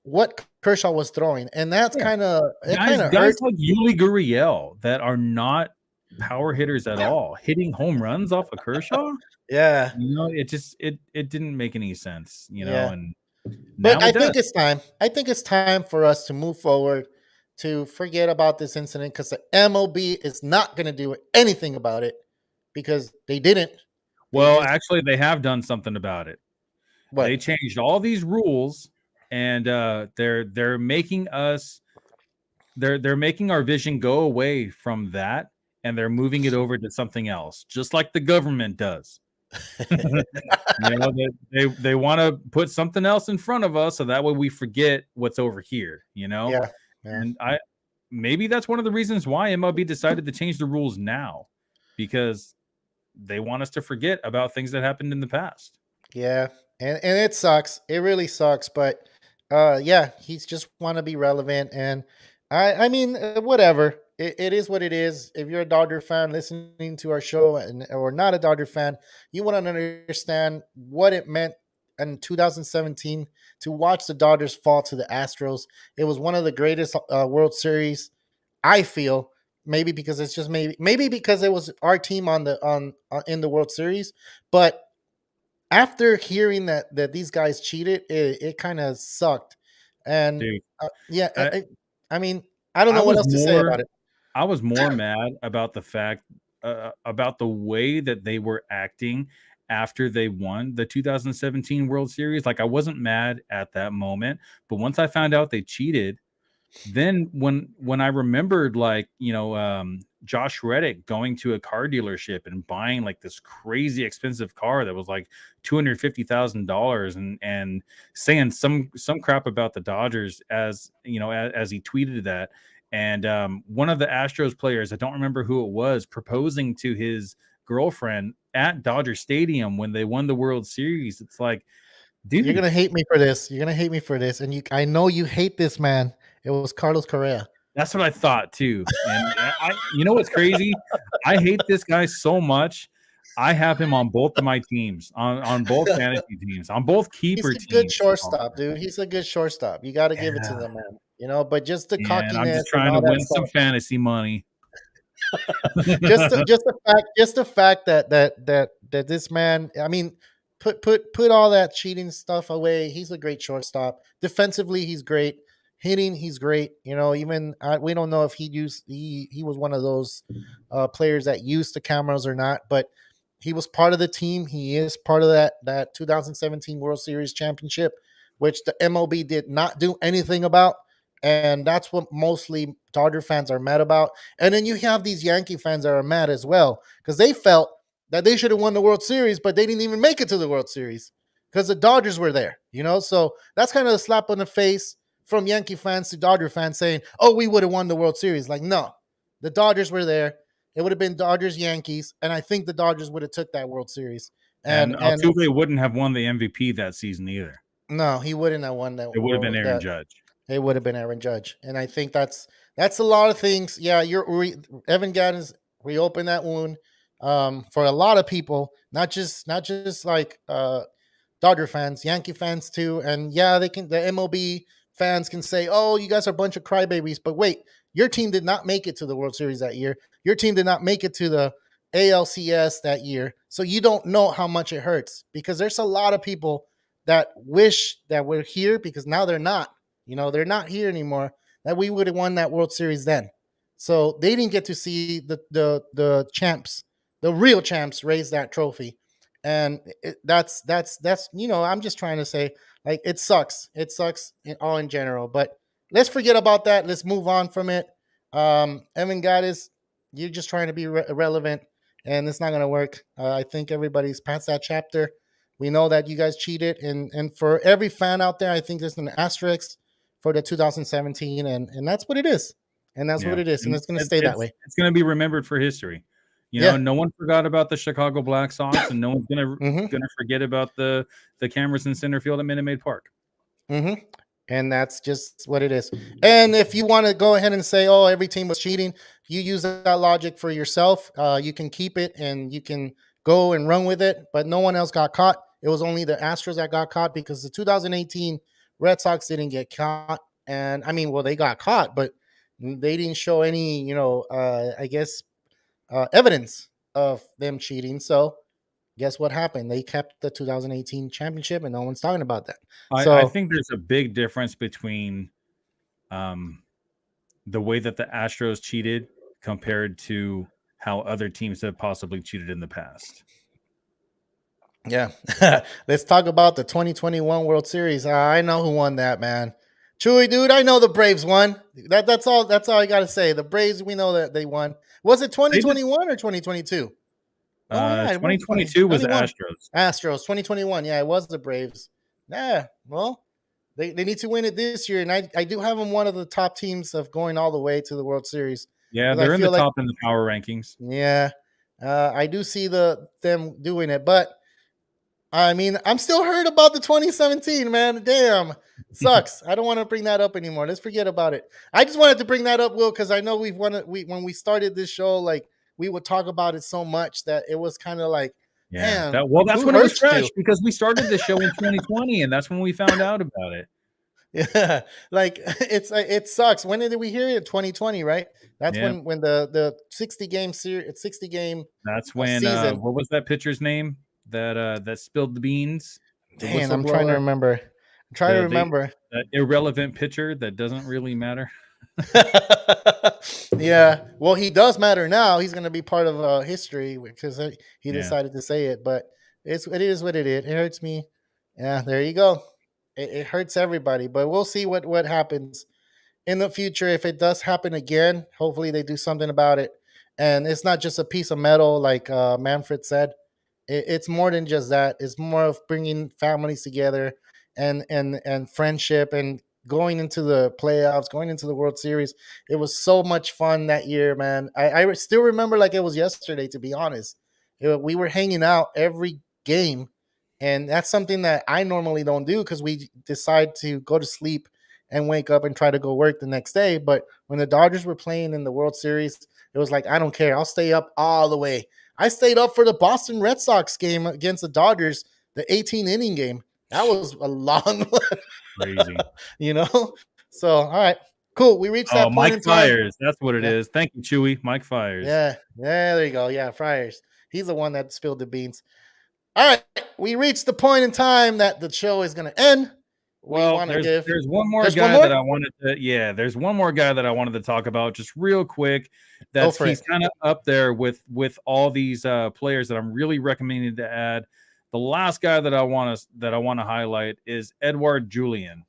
what Kershaw was throwing. And that's kind of guys like Yuli Gurriel that are not power hitters at all, hitting home runs off of Kershaw. It didn't make any sense, and but I think it's time. I think it's time for us to move forward, to forget about this incident, because the MLB is not going to do anything about it because they didn't. Actually, they have done something about it. They changed all these rules, and they're making us they're making our vision go away from that, and they're moving it over to something else, just like the government does. They want to put something else in front of us so that way we forget what's over here. And maybe that's one of the reasons why MLB decided to change the rules now, because they want us to forget about things that happened in the past. And it sucks. It really sucks. But he's just want to be relevant. And I mean, whatever. It is what it is. If you're a Dodger fan listening to our show and or not a Dodger fan, you want to understand what it meant in 2017 to watch the Dodgers fall to the Astros. It was one of the greatest World Series. I feel maybe because it's just maybe because it was our team on the on in the World Series, but after hearing that these guys cheated, it kind of sucked. And Dude. yeah, I, I mean, I don't I know what was else to say more about it. I was more mad about the fact about the way that they were acting after they won the 2017 World Series. Like I wasn't mad at that moment, but once I found out they cheated, then when I remembered like, Josh Reddick going to a car dealership and buying like this crazy expensive car that was like $250,000 and saying some crap about the Dodgers as as he tweeted that. And one of the Astros players, I don't remember who it was, proposing to his girlfriend at Dodger Stadium when they won the World Series. It's like, You're dude, gonna hate me for this. You're gonna hate me for this, and I know you hate this man. It was Carlos Correa. that's what I thought too. And you know what's crazy? I hate this guy so much. I have him on both of my teams, on both fantasy teams, on both He's keeper a good teams. shortstop, dude. He's a good shortstop. You got to give it to the man. But just the And I'm cockiness just and trying to all that win some stuff. fantasy money. Just the fact that this man, I mean, put all that cheating stuff away. He's a great shortstop. Defensively, he's great. Hitting, he's great. Even we don't know if he was one of those players that used the cameras or not, but he was part of the team. He is part of that 2017 World Series championship, which the MLB did not do anything about, and that's what mostly Dodger fans are mad about. And then you have these Yankee fans that are mad as well because they felt that they should have won the World Series, but they didn't even make it to the World Series because the Dodgers were there. So that's kind of a slap on the face from Yankee fans to Dodger fans saying, "Oh, we would have won the World Series." Like, no, the Dodgers were there. It would have been Dodgers Yankees, and I think the Dodgers would have took that World Series. And And Altuve wouldn't have won the MVP that season either. no, he wouldn't have won that It would have been world. Aaron Judge. It would have been Aaron Judge, and I think that's a lot of things. Yeah, Evan Gaddis reopened that wound for a lot of people, not just like Dodger fans, Yankee fans too. And yeah, the MLB fans can say, "Oh, you guys are a bunch of crybabies," but wait, your team did not make it to the World Series that year. Your team did not make it to the ALCS that year, so you don't know how much it hurts because there's a lot of people that wish that we're here because now they're not. They're not here anymore. That we would have won that World Series then. So they didn't get to see the champs, the real champs, raise that trophy, and that's. I'm just trying to say, like, it sucks. It sucks all in general. But let's forget about that. Let's move on from it. Evan Gaddis, you're just trying to be relevant, and it's not going to work. I think everybody's past that chapter. We know that you guys cheated, and for every fan out there, I think there's an asterisk for the 2017, and that's what it is, and that's what Yeah. it is, and And it's going to stay that way. it's going to be remembered for history. Yeah. No one forgot about the Chicago Black Sox, and no one's Mm-hmm. gonna forget about the cameras in center field at Minute Maid Park. Mm-hmm. And that's just what it is. And if you want to go ahead and say, "Oh, every team was cheating," you use that logic for yourself. You can keep it and you can go and run with it. But no one else got caught. It was only the Astros that got caught because the 2018 Red Sox didn't get caught. And I mean, well, they got caught, but they didn't show any, I guess, evidence of them cheating. So guess what happened? They kept the 2018 championship, and no one's talking about that. I So think there's a big difference between um, the way that the Astros cheated compared to how other teams have possibly cheated in the past. yeah, let's talk about the 2021 World Series. I know who won that, man. Chewy, dude, I know the Braves won. That's all. That's all I got to say. The Braves, we know that they won. Was it They did. 2021 or 2022? Oh yeah, it was 2022 was the 2021. Astros. Astros 2021. Yeah, it was the Braves. Yeah, well, they need to win it this year, and I do have them one of the top teams of going all the way to the World Series Yeah, because I they're in the feel like top in the power rankings. yeah, I do see them doing it, but I mean I'm still hurt about the 2017 man. Damn, Sucks. I don't want to bring that up anymore. Let's forget about it. I just wanted to bring that up, Will, because I know when we started this show, like we would talk about it so much that it was kind of like, Yeah. man, That's who when it was hurt fresh you? because we started the show in 2020, and that's when we found out about it. Yeah, like it sucks. When did we hear it? 2020, right? That's Yeah. when the 60 game series, 60 game That's when season. what was that pitcher's name that spilled the beans? The Damn, I'm trying to whistleblower, remember. I'm trying to the remember. irrelevant pitcher that doesn't really matter. Yeah, well, he does matter now. He's going to be part of history because he Yeah. decided to say it. But it is what it is. It hurts me. Yeah, there you go. It hurts everybody. But we'll see what happens in the future. If it does happen again, hopefully they do something about it. And it's not just a piece of metal, like Manfred said. It's more than just that. It's more of bringing families together and friendship and going into the playoffs, going into the World Series. It was so much fun that year, man. I still remember like it was yesterday, to be honest. We were hanging out every game, and that's something that I normally don't do because we decide to go to sleep and wake up and try to go work the next day. But when the Dodgers were playing in the World Series, it was like, I don't care. I'll stay up all the way. I stayed up for the Boston Red Sox game against the Dodgers, the 18 inning game. That was a long one, Crazy. you know? So, all right, cool. We reached Oh, that point Mike in time. Fires. That's what it Yeah, is. Thank you, Chewy. Mike Fires. yeah, yeah, there you go. Yeah, Friars. He's the one that spilled the beans. All right, we reached the point in time that the show is going to end. We Well, want to give. there's one more There's one guy more? that I wanted to there's one more guy that I wanted to talk about just real quick. Go That's for it. He's kind of up there with all these players that I'm really recommending to add. The last guy that I want to highlight is Edouard Julien.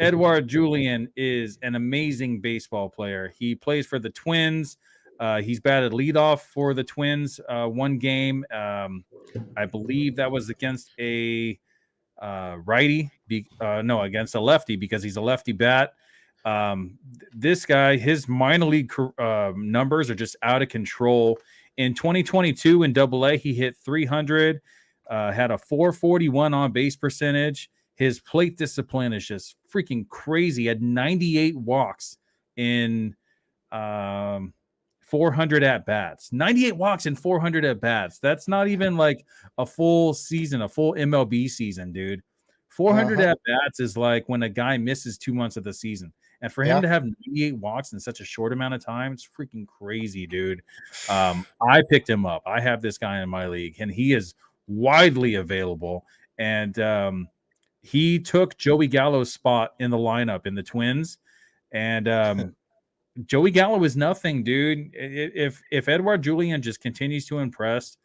Edouard Julien is an amazing baseball player. He plays for the Twins. He's batted leadoff for the Twins one game. I believe that was against a righty, against a lefty because he's a lefty bat. This guy, his minor league numbers are just out of control. In 2022 in Double-A, he hit 300, had a 441 on base percentage. His plate discipline is just freaking crazy. He had 98 walks in 400 at bats. 98 walks in 400 at bats. That's not even like a full season, a full MLB season, dude. 400 at bats is like when a guy misses 2 months of the season. And for him to have 98 walks in such a short amount of time, it's freaking crazy, dude. I picked him up. I have this guy in my league, and he is widely available. And he took Joey Gallo's spot in the lineup in the Twins. And Joey Gallo is nothing, dude. If Edouard Julien just continues to impress,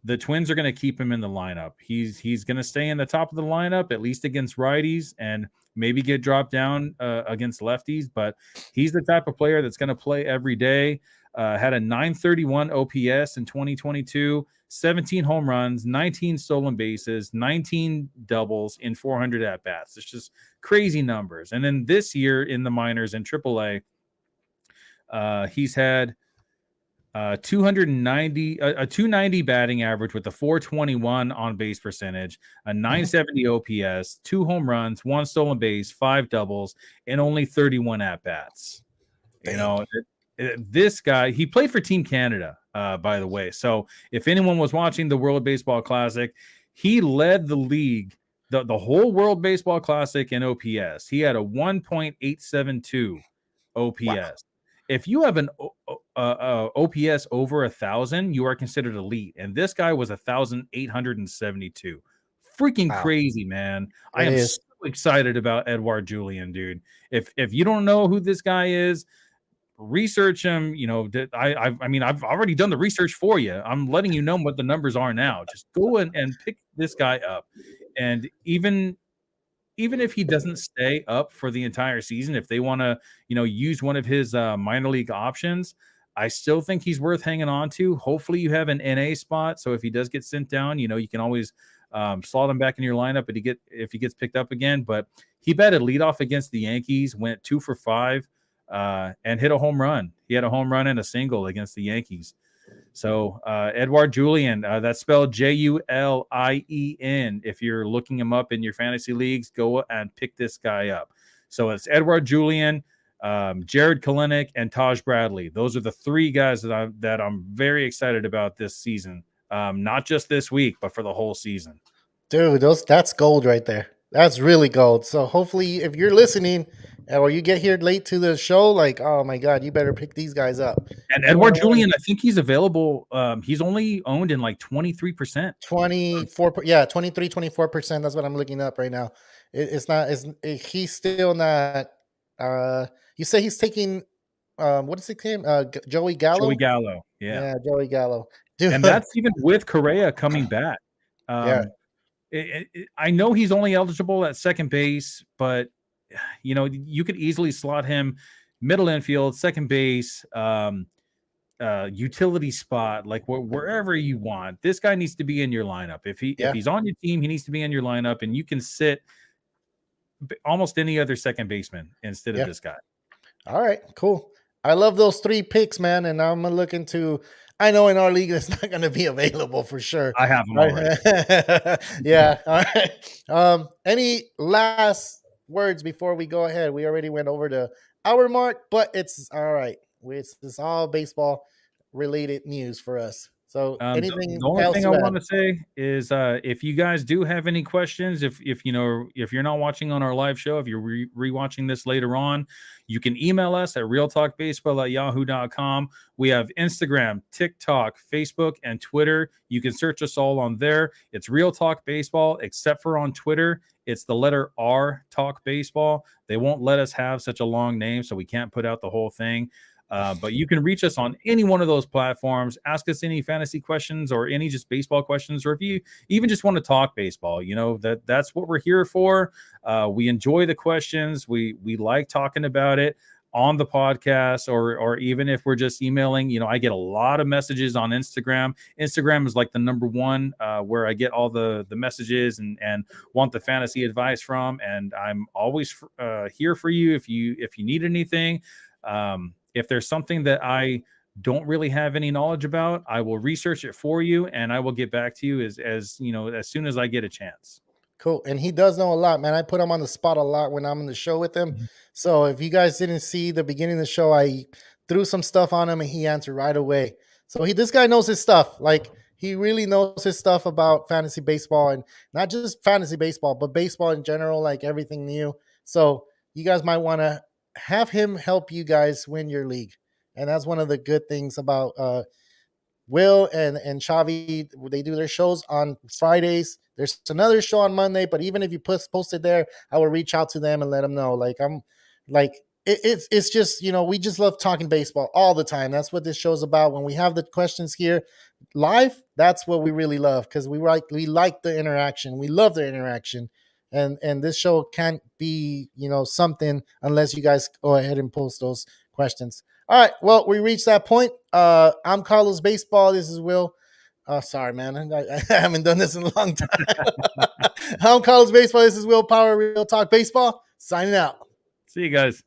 the Twins are going to keep him in the lineup. He's going to stay in the top of the lineup, at least against righties, and maybe get dropped down against lefties. But he's the type of player that's going to play every day. Had a 931 OPS in 2022, 17 home runs, 19 stolen bases, 19 doubles in 400 at-bats. It's just crazy numbers. And then this year in the minors in AAA, he's had 290 batting average with a 421 on base percentage, a 970 OPS, 2 home runs, 1 stolen base, 5 doubles, and only 31 at bats. You know, this guy, he played for Team Canada, by the way. So if anyone was watching the World Baseball Classic, he led the league, the whole World Baseball Classic in OPS. He had a 1.872 OPS. Wow. If you have an OPS over 1,000, you are considered elite. And this guy was 1,872. Freaking crazy, man. I am so excited about Edouard Julien, dude. If you don't know who this guy is, research him. You know, I mean, I've already done the research for you. I'm letting you know what the numbers are now. Just go and pick this guy up. And even if he doesn't stay up for the entire season, if they want to, use one of his minor league options, I still think he's worth hanging on to. Hopefully you have an NA spot. So if he does get sent down, you can always slot him back in your lineup if he gets picked up again. But he batted leadoff against the Yankees, went 2 for 5 and hit a home run. He had a home run and a single against the Yankees. So Edouard Julien, that's spelled Julien. If you're looking him up in your fantasy leagues, go and pick this guy up. So it's Edouard Julien, Jared Kalenic, and Taj Bradley. Those are the three guys that I'm very excited about this season. Not just this week, but for the whole season. Dude, that's gold right there. That's really gold. So hopefully, if you're listening or you get here late to the show, like, oh my God, you better pick these guys up. And Edouard Julien, I think he's available. He's only owned in like 23%. 24, yeah, 23, 24%. That's what I'm looking up right now. It's not, he's still not, you say he's taking, what is his name? Joey Gallo? Joey Gallo. Yeah, Joey Gallo. Dude. And that's even with Correa coming back. Yeah. I know he's only eligible at second base, but you could easily slot him middle infield, second base, utility spot, like wherever you want. This guy needs to be in your lineup. If he's on your team, he needs to be in your lineup, and you can sit almost any other second baseman instead of this guy. All right, cool. I love those 3 picks, man, and I'm gonna look into. I know in our league it's not going to be available for sure. I have them already. Yeah. All right. Any last words before we go ahead? We already went over the hour mark, but it's all right. It's all baseball related news for us. So anything the only else thing I want to say is if you guys do have any questions, if you're not watching on our live show, if you're rewatching this later on, you can email us at realtalkbaseball@yahoo.com. We have Instagram, TikTok, Facebook, and Twitter. You can search us all on there. It's Real Talk Baseball, except for on Twitter. It's the letter R, Talk Baseball. They won't let us have such a long name, so we can't put out the whole thing. But you can reach us on any one of those platforms. Ask us any fantasy questions or any just baseball questions, or if you even just want to talk baseball, that's what we're here for. We enjoy the questions. We like talking about it on the podcast, or even if we're just emailing. I get a lot of messages on Instagram. Instagram is like the number one where I get all the messages and want the fantasy advice from. And I'm always here for you if you need anything. If there's something that I don't really have any knowledge about, I will research it for you, and I will get back to you as soon as I get a chance. Cool. And he does know a lot, man. I put him on the spot a lot when I'm in the show with him. Mm-hmm. So if you guys didn't see the beginning of the show, I threw some stuff on him and he answered right away. So this guy knows his stuff. Like, he really knows his stuff about fantasy baseball, and not just fantasy baseball, but baseball in general, like everything new. So you guys might want to have him help you guys win your league. And that's one of the good things about Will and Xavi. They do their shows on Fridays. There's another show on Monday, but even if you post it there, I will reach out to them and let them know. Like, I'm like, it's just, we just love talking baseball all the time. That's what this show's about. When we have the questions here live, that's what we really love, because we like the interaction. We love the interaction. And this show can't be, something unless you guys go ahead and post those questions. All right. Well, we reached that point. I'm Carlos Baseball. This is Will. Sorry, man. I haven't done this in a long time. I'm Carlos Baseball. This is Will Power Real Talk Baseball. Signing out. See you guys.